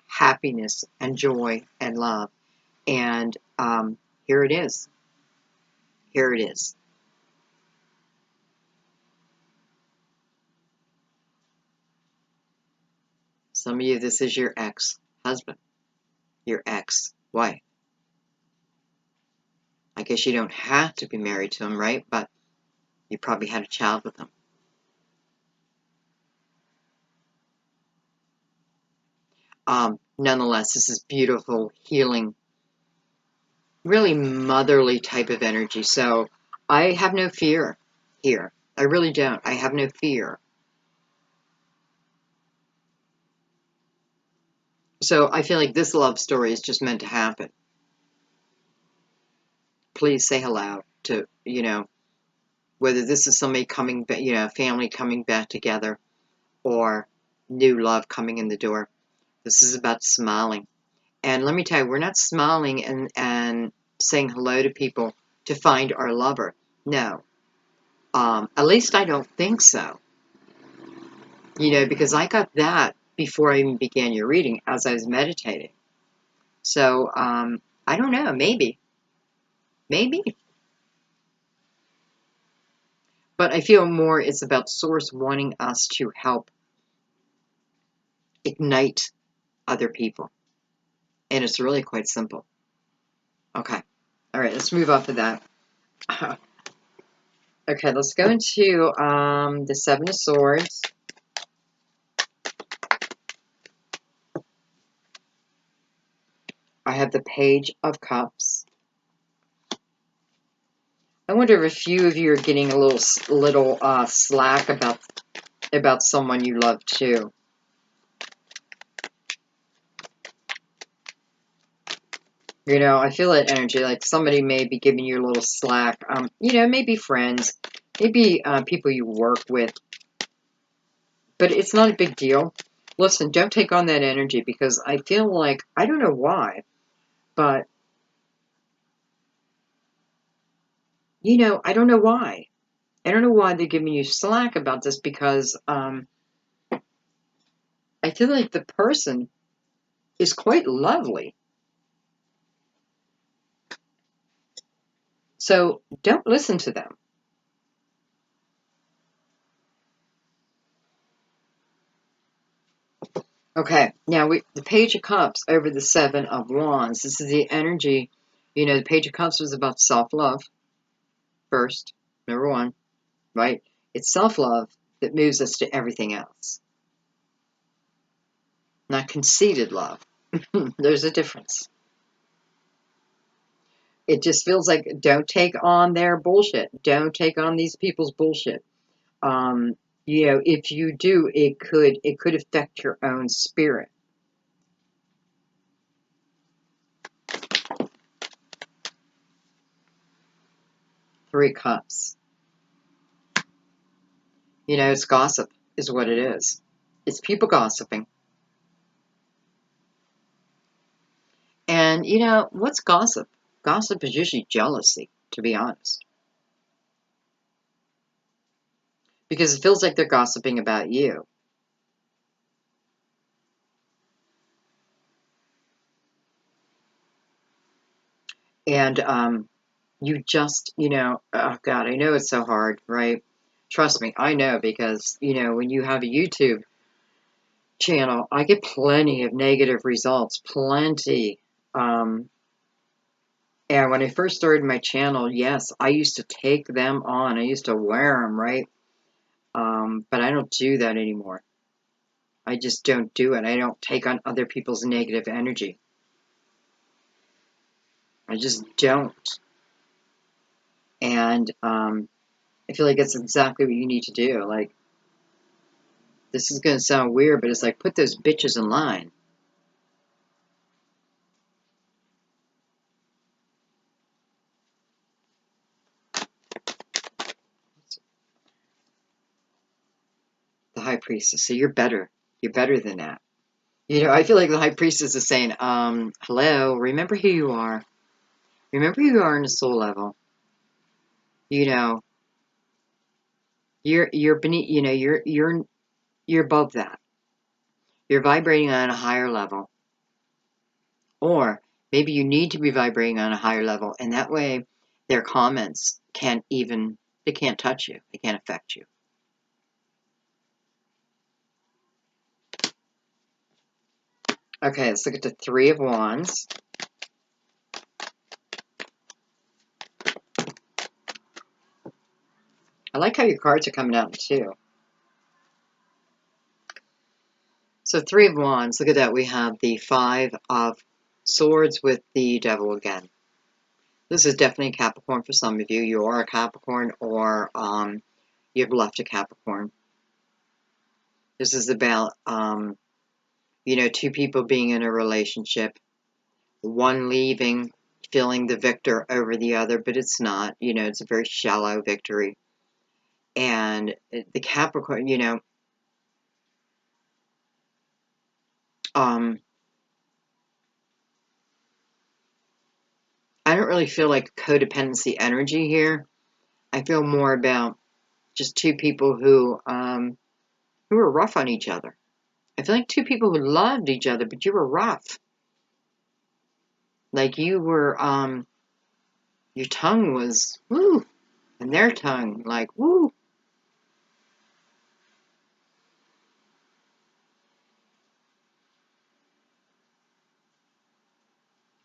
happiness and joy and love. And here it is. Here it is. Some of you, this is your ex-husband, your ex-wife. I guess you don't have to be married to him, right? But you probably had a child with him. Nonetheless, this is beautiful, healing, really motherly type of energy. So I have no fear here. I really don't. I have no fear. So I feel like this love story is just meant to happen. Please say hello to, whether this is somebody coming, family coming back together or new love coming in the door. This is about smiling. And let me tell you, we're not smiling and saying hello to people to find our lover. No. At least I don't think so. Because I got that before I even began your reading as I was meditating. So, I don't know, maybe. Maybe. But I feel more it's about Source wanting us to help ignite other people. And it's really quite simple. Okay. All right, let's move off of that. Okay, let's go into the Seven of Swords. I have the Page of Cups. I wonder if a few of you are getting a little slack about someone you love too. I feel that energy, like somebody may be giving you a little slack. Maybe friends, maybe people you work with. But it's not a big deal. Listen, don't take on that energy because I feel like, I don't know why, but, I don't know why. I don't know why they're giving you slack about this because I feel like the person is quite lovely. So don't listen to them. Okay, now the Page of Cups over the Seven of Wands. This is the energy. The Page of Cups was about self-love first, number one, right? It's self-love that moves us to everything else. Not conceited love. There's a difference. It just feels like don't take on their bullshit. Don't take on these people's bullshit. If you do, it could affect your own spirit. Three Cups. It's gossip is what it is. It's people gossiping. And, what's gossip? Gossip is usually jealousy, to be honest. Because it feels like they're gossiping about you. And you just, oh God, I know it's so hard, right? Trust me, I know because, when you have a YouTube channel, I get plenty of negative results, plenty. And when I first started my channel, yes, I used to take them on. I used to wear them, right? But I don't do that anymore. I just don't do it. I don't take on other people's negative energy. I just don't. And I feel like that's exactly what you need to do. Like, this is going to sound weird, but it's like, put those bitches in line. The High Priestess. So you're better. You're better than that. I feel like the High Priestess is saying, hello, remember who you are. Remember, you are on a soul level. You know, you're beneath. You know, you're above that. You're vibrating on a higher level, or maybe you need to be vibrating on a higher level, and that way, their comments they can't touch you. They can't affect you. Okay, let's look at the Three of Wands. I like how your cards are coming out too. So Three of Wands, look at that. We have the Five of Swords with the Devil again. This is definitely a Capricorn for some of you. You are a Capricorn, or you've left a Capricorn. This is about, two people being in a relationship, one leaving, feeling the victor over the other, but it's not. It's a very shallow victory. And the Capricorn, I don't really feel like codependency energy here. I feel more about just two people who were rough on each other. I feel like two people who loved each other, but you were rough. Like you were, your tongue was woo, and their tongue like woo.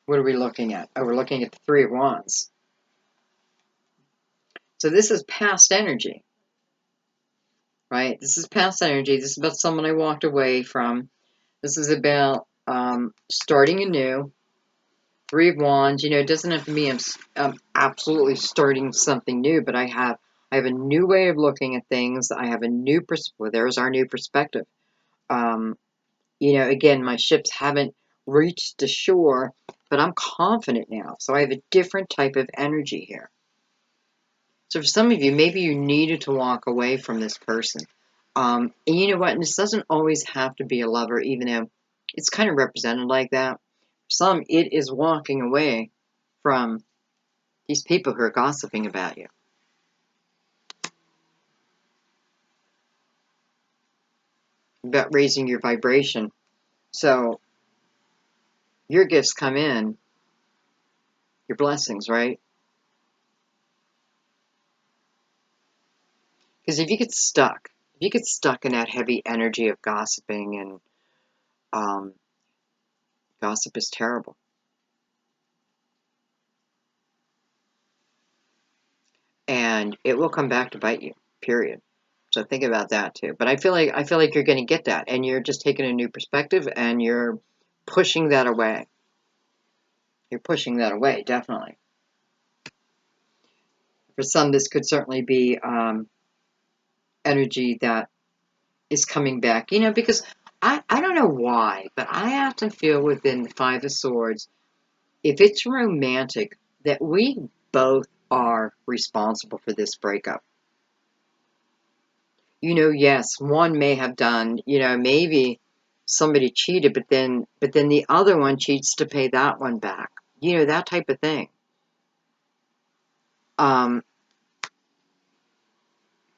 What are we looking at? Oh, we're looking at the Three of Wands. So this is past energy, right? This is past energy. This is about someone I walked away from. This is about starting anew. Three of Wands, it doesn't have to be I'm absolutely starting something new, but I have a new way of looking at things. I have a new perspective. There's our new perspective. Again, my ships haven't reached the shore, but I'm confident now. So I have a different type of energy here. So for some of you, maybe you needed to walk away from this person. And you know what? And this doesn't always have to be a lover, even though it's kind of represented like that. For some, it is walking away from these people who are gossiping about you. About raising your vibration. So your gifts come in, your blessings, right? Because if you get stuck in that heavy energy of gossiping, and gossip is terrible. And it will come back to bite you, period. So think about that too. But I feel like you're going to get that, and you're just taking a new perspective, and you're pushing that away. You're pushing that away, definitely. For some, this could certainly be energy that is coming back. Because I don't know why, but I often feel within the Five of Swords, if it's romantic, that we both are responsible for this breakup. Yes, one may have done, maybe somebody cheated, but then the other one cheats to pay that one back. That type of thing. Um,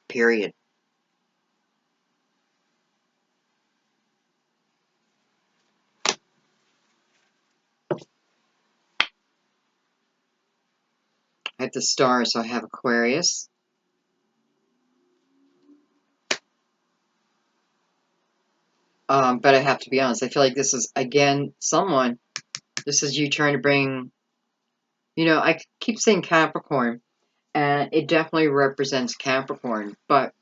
period. I have the Star, so I have Aquarius. But I have to be honest, I feel like this is, again, this is you trying to bring, I keep saying Capricorn, and it definitely represents Capricorn, but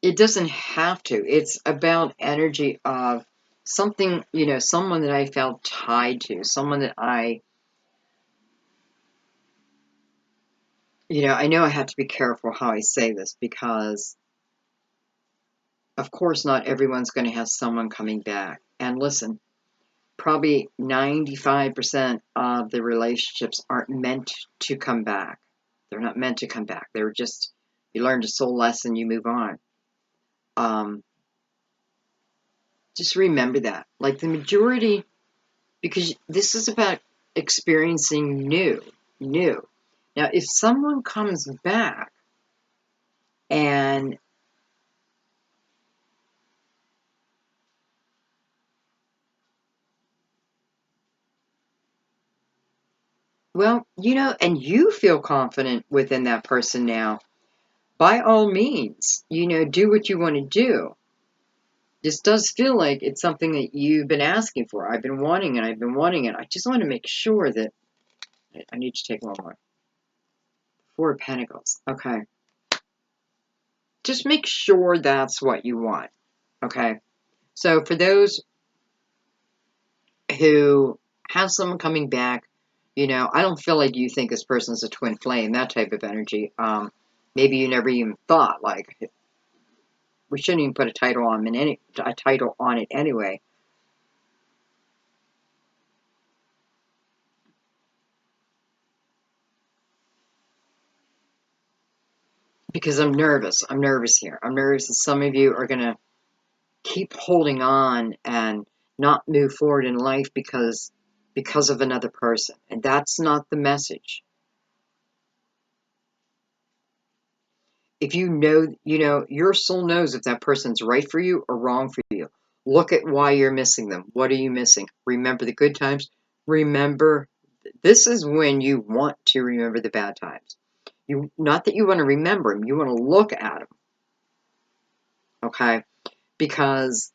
it doesn't have to. It's about energy of something, someone that I felt tied to, someone that I know I have to be careful how I say this, because of course not everyone's going to have someone coming back. And listen, probably 95% of the relationships aren't meant to come back. They're not meant to come back. They're just, you learned a soul lesson, you move on. Just remember that. Like the majority, because this is about experiencing new. Now, if someone comes back and, well, and you feel confident within that person now, by all means, do what you want to do. This does feel like it's something that you've been asking for. I've been wanting it. I just want to make sure that I need to take one more. Four of Pentacles. Okay. Just make sure that's what you want. Okay. So for those who have someone coming back, I don't feel like you think this person's a twin flame, that type of energy. Maybe you never even thought, like, we shouldn't even put a title on it anyway. Because I'm nervous. I'm nervous here. I'm nervous that some of you are going to keep holding on and not move forward in life because of another person. And that's not the message. If your soul knows if that person's right for you or wrong for you. Look at why you're missing them. What are you missing? Remember the good times. Remember, this is when you want to remember the bad times. Not that you want to remember them, you want to look at them. Okay? Because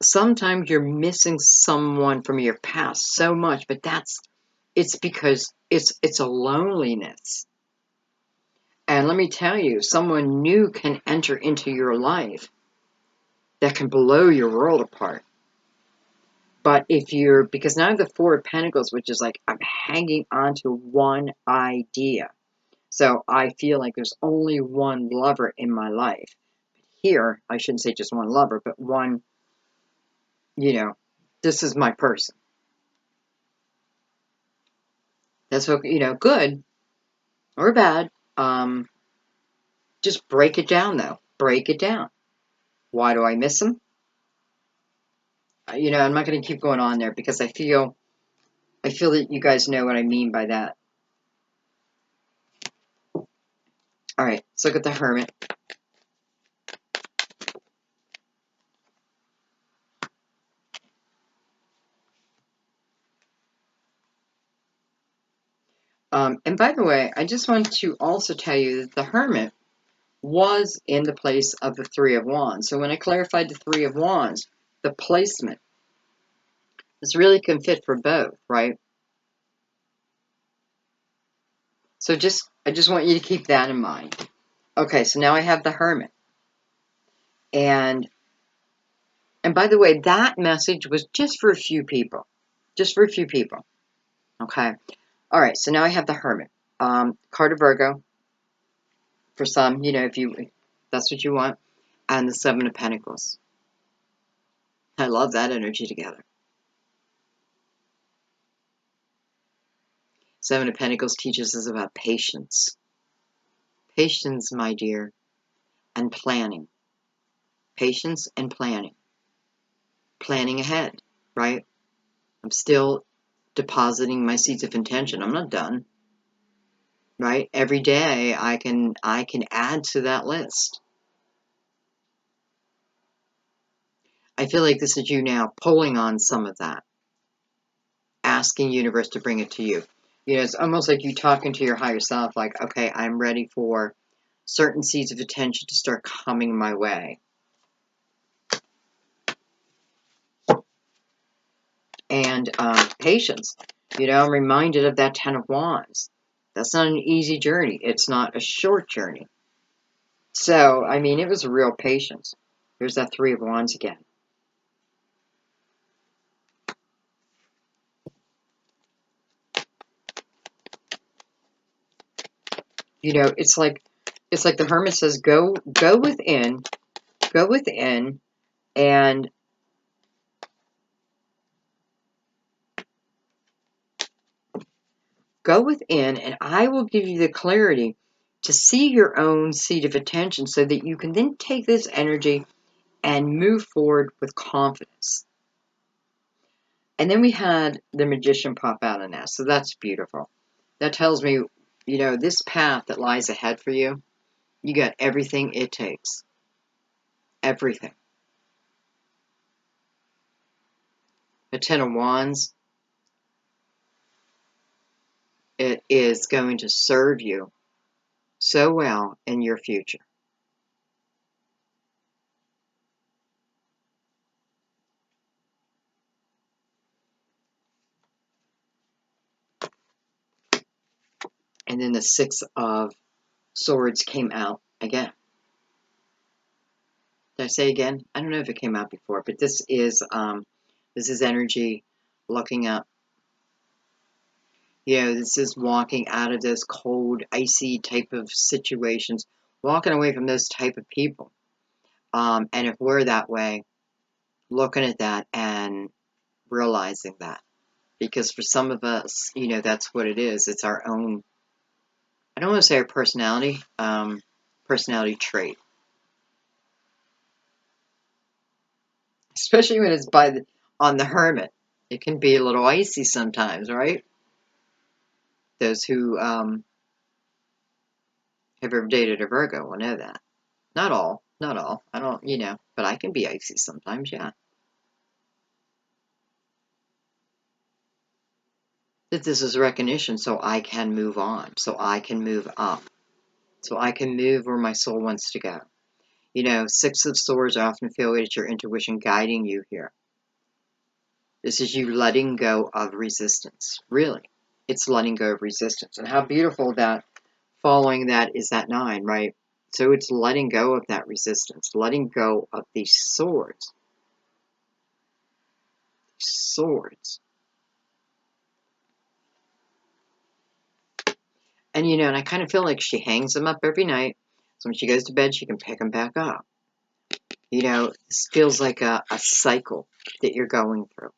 sometimes you're missing someone from your past so much, but it's because it's a loneliness. And let me tell you, someone new can enter into your life that can blow your world apart. But because now the Four of Pentacles, which is like, I'm hanging on to one idea. So I feel like there's only one lover in my life. Here, I shouldn't say just one lover, but one, this is my person. That's okay, good or bad. Just break it down, though. Break it down. Why do I miss him? I'm not going to keep going on there because I feel that you guys know what I mean by that. All right, let's look at the Hermit. And by the way, I just want to also tell you that the Hermit was in the place of the Three of Wands. So when I clarified the Three of Wands, the placement, this really can fit for both, right? So I just want you to keep that in mind. Okay, so now I have the Hermit. And by the way, that message was just for a few people. Just for a few people. Okay. All right, so now I have the Hermit. Card of Virgo. For some, if that's what you want. And the Seven of Pentacles. I love that energy together. Seven of Pentacles teaches us about patience. Patience, my dear, and planning. Patience and planning. Planning ahead, right? I'm still depositing my seeds of intention. I'm not done. Right? Every day I can add to that list. I feel like this is you now pulling on some of that. Asking universe to bring it to you. It's almost like you talking to your higher self, like, okay, I'm ready for certain seeds of attention to start coming my way. And patience. I'm reminded of that Ten of Wands. That's not an easy journey. It's not a short journey. So, I mean, it was a real patience. There's that Three of Wands again. It's like the Hermit says, go within, and go within, and I will give you the clarity to see your own seed of attention so that you can then take this energy and move forward with confidence. And then we had the Magician pop out in that. So that's beautiful. That tells me, you know, this path that lies ahead for you, you got everything it takes. Everything. The Ten of Wands, it is going to serve you so well in your future. And then the Six of Swords came out again. Did I say again? I don't know if it came out before, but this is energy looking up. You know, this is walking out of those cold, icy type of situations, walking away from those type of people. And if we're that way, looking at that and realizing that. Because for some of us, you know, that's what it is. It's our own, I don't want to say our personality, personality trait. Especially when it's on the Hermit. It can be a little icy sometimes, right? Those who have ever dated a Virgo will know that. Not all, not all. I don't, you know, but I can be icy sometimes, yeah. That this is recognition so I can move on, so I can move up, so I can move where my soul wants to go. You know, Six of Swords, I often feel it's your intuition guiding you here. This is you letting go of resistance, really. It's letting go of resistance. And how beautiful that following that is that 9, right? So it's letting go of that resistance, letting go of these swords. Swords. And, you know, and I kind of feel like she hangs them up every night. So when she goes to bed, she can pick them back up. You know, this feels like a cycle that you're going through.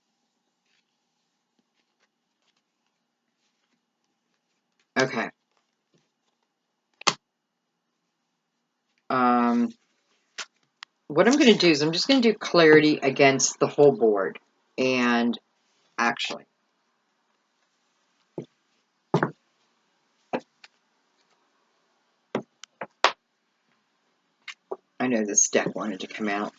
Okay. What I'm going to do is I'm just going to do clarity against the whole board. And actually, I know this deck wanted to come out.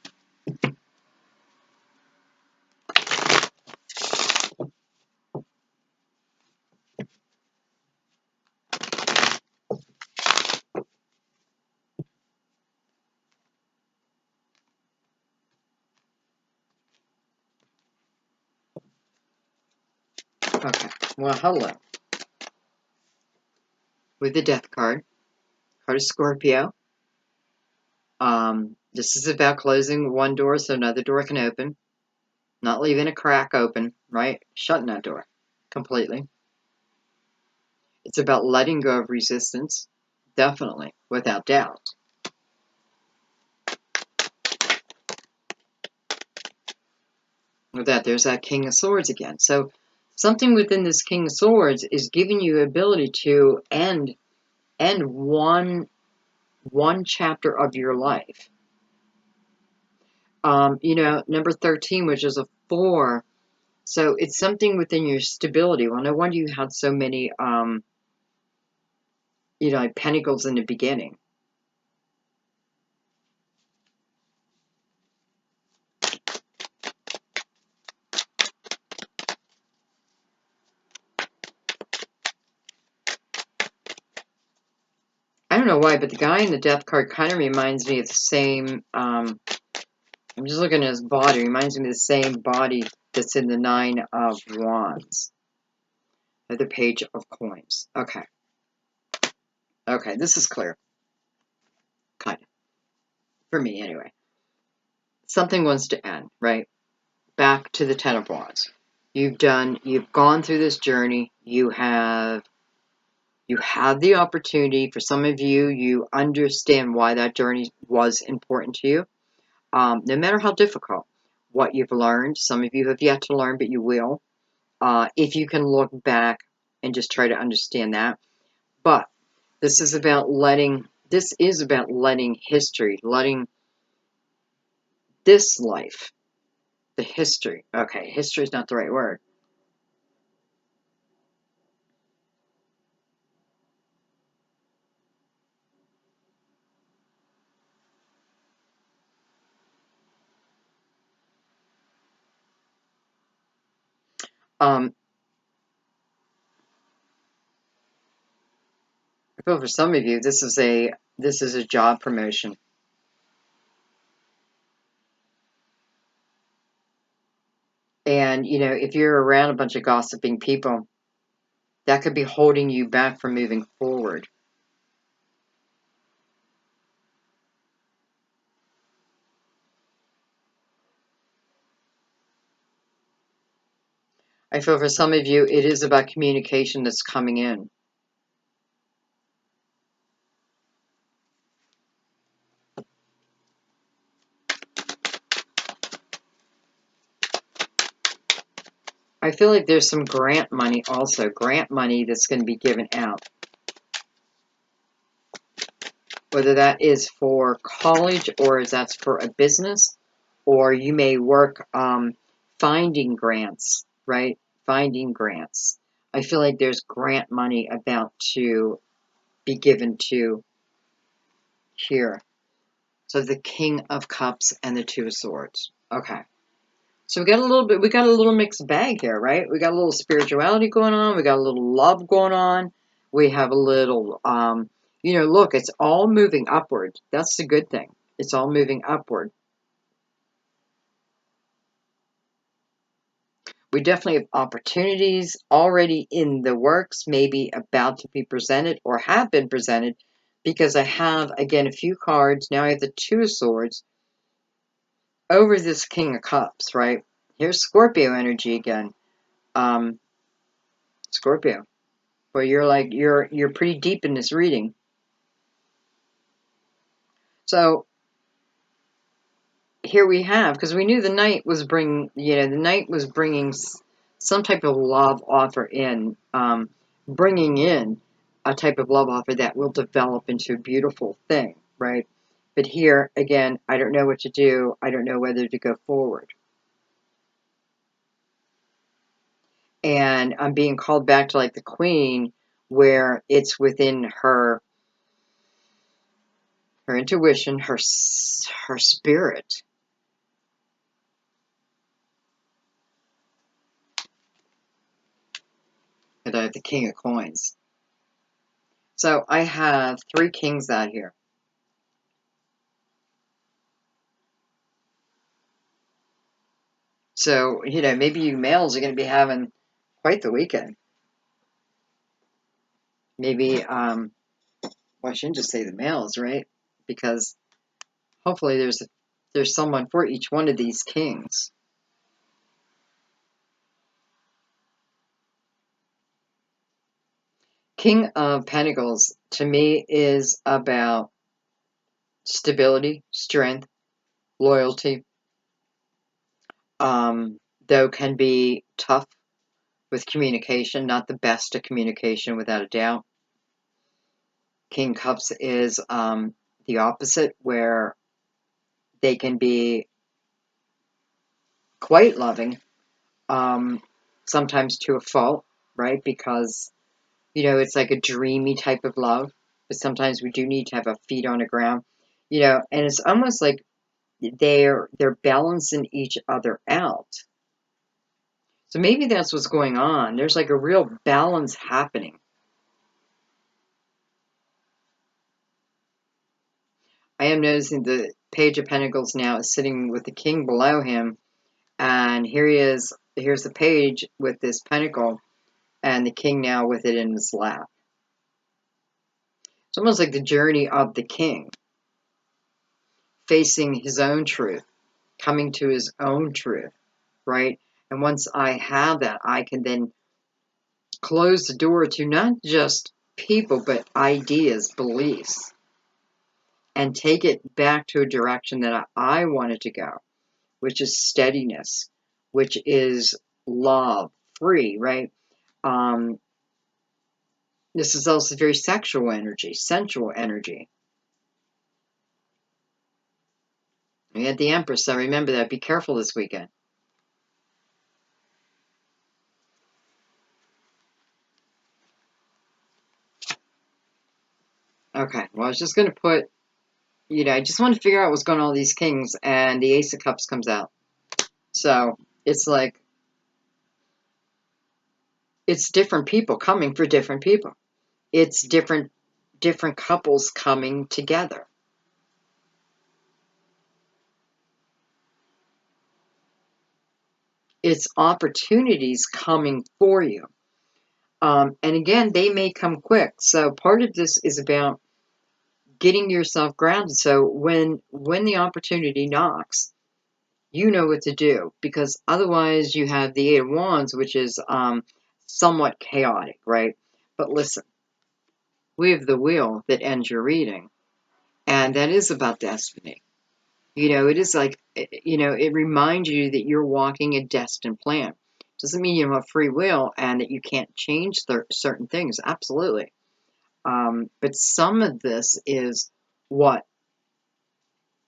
Okay. Well, hello. With the Death card of Scorpio. This is about closing one door so another door can open. Not leaving a crack open, right? Shutting that door completely. It's about letting go of resistance. Definitely, without doubt. With that, there's that King of Swords again. So something within this King of Swords is giving you the ability to end one chapter of your life. You know, number 13, which is a 4. So it's something within your stability. Well, no wonder you had so many, you know, like pentacles in the beginning. I don't know why, but the guy in the Death card kind of reminds me of the same, I'm just looking at his body, reminds me of the same body that's in the 9 of Wands. The Page of Coins. Okay. Okay, this is clear. Kind of. For me, anyway. Something wants to end, right? Back to the Ten of Wands. You've gone through this journey. You have the opportunity. For some of you, you understand why that journey was important to you. No matter how difficult, what you've learned. Some of you have yet to learn, but you will. If you can look back and just try to understand that. But this is about letting history, letting this life The history. Okay, history is not the right word. Um, I feel for some of you, this is a job promotion. And, you know, if you're around a bunch of gossiping people, that could be holding you back from moving forward. I feel for some of you, it is about communication that's coming in. I feel like there's some grant money also, grant money that's going to be given out. Whether that is for college or that's for a business, or you may work finding grants, right? Finding grants. I feel like there's grant money about to be given to here. So the King of Cups and the Two of Swords. Okay. So we got a little mixed bag here, right? We got a little spirituality going on. We got a little love going on. We have a little, you know, look, it's all moving upward. That's the good thing. It's all moving upward. We definitely have opportunities already in the works, maybe about to be presented or have been presented, because I have, again, a few cards. Now I have the Two of Swords over this King of Cups, right? Here's Scorpio energy again. Scorpio. But you're pretty deep in this reading. So here we have, because we knew the knight was bringing some type of love offer in, bringing in a type of love offer that will develop into a beautiful thing, right? But here again, I don't know what to do. I don't know whether to go forward. And I'm being called back to like the Queen, where it's within her intuition, her spirit. And I have the King of Coins. So I have three kings out here. So, you know, maybe you males are going to be having quite the weekend. Maybe, well, I shouldn't just say the males, right? Because hopefully there's someone for each one of these kings. King of Pentacles, to me, is about stability, strength, loyalty, though can be tough with communication, not the best at communication without a doubt. King Cups is the opposite, where they can be quite loving, sometimes to a fault, right? Because, you know, it's like a dreamy type of love, but sometimes we do need to have our feet on the ground, you know, and it's almost like they're balancing each other out. So maybe that's what's going on. There's like a real balance happening. I am noticing the Page of Pentacles now is sitting with the king below him, and here he is. Here's the page with this pentacle, and the king now with it in his lap. It's almost like the journey of the king, facing his own truth, coming to his own truth, right? And once I have that, I can then close the door to not just people, but ideas, beliefs, and take it back to a direction that I want it to go, which is steadiness, which is love, free, right? Um, this is also very sexual energy, sensual energy. We had the Empress, so remember that. Be careful this weekend. Okay, well, I was just going to put, I just want to figure out what's going on with these kings, and the Ace of Cups comes out. So it's like, it's different people coming for different people. It's different couples coming together. It's opportunities coming for you. And again, they may come quick. So part of this is about getting yourself grounded. So when the opportunity knocks, you know what to do, because otherwise you have the Eight of Wands, which is somewhat chaotic, right? But listen, we have the wheel that ends your reading, and that is about destiny. It is like, it reminds you that you're walking a destined plan. Doesn't mean you don't have free will and that you can't change certain things. Absolutely. But some of this is what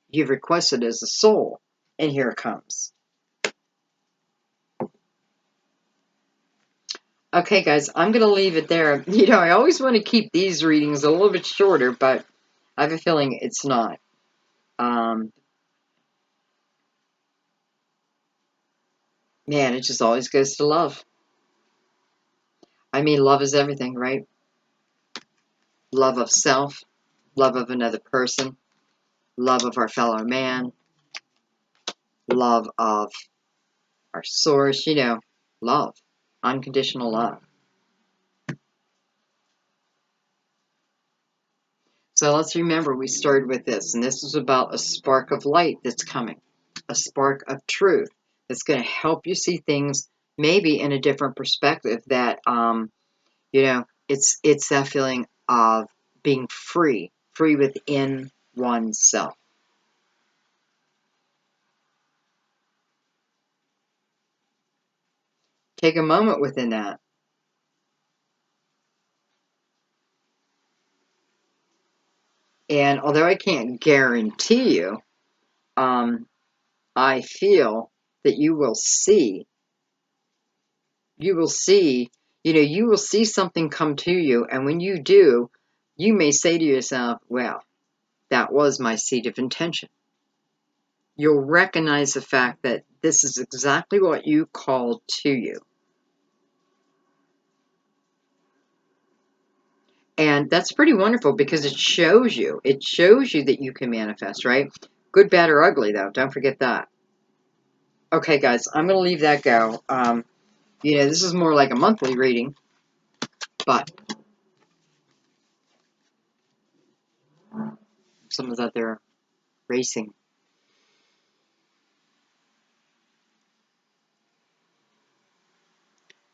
you've requested as a soul. And here it comes. Okay, guys, I'm going to leave it there. I always want to keep these readings a little bit shorter, but I have a feeling it's not. Man, it just always goes to love. I mean, love is everything, right? Love of self, love of another person, love of our fellow man, love of our source, love, unconditional love. So let's remember we started with this, and this is about a spark of light that's coming, a spark of truth that's going to help you see things maybe in a different perspective. That it's that feeling of being free within oneself. Take a moment within that. And although I can't guarantee you, I feel that you will see, you will see, you will see something come to you. And when you do, you may say to yourself, well, that was my seed of intention. You'll recognize the fact that this is exactly what you called to you. And that's pretty wonderful because it shows you that you can manifest, right? Good, bad, or ugly, though. Don't forget that. Okay, guys, I'm going to leave that go. This is more like a monthly reading, but someone's out there racing.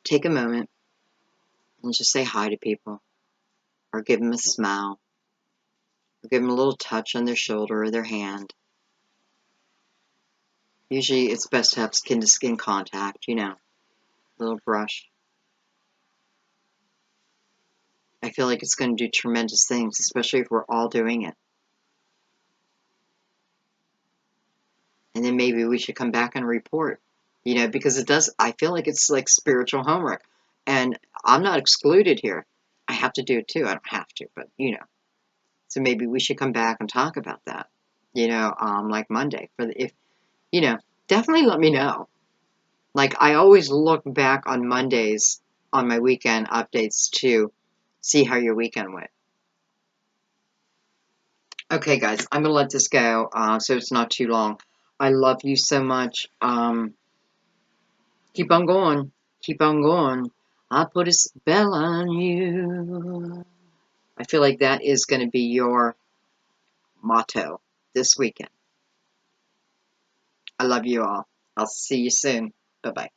Take a moment and just say hi to people, or give them a smile, or give them a little touch on their shoulder or their hand. Usually it's best to have skin-to-skin contact, a little brush. I feel like it's going to do tremendous things, especially if we're all doing it. And then maybe we should come back and report, because it does, I feel like it's like spiritual homework. And I'm not excluded here. I have to do it too. I don't have to, but, So maybe we should come back and talk about that, like Monday. Definitely let me know. Like, I always look back on Mondays on my weekend updates to see how your weekend went. Okay, guys, I'm going to let this go so it's not too long. I love you so much. Keep on going. Keep on going. I put a spell on you. I feel like that is going to be your motto this weekend. I love you all. I'll see you soon. Bye-bye.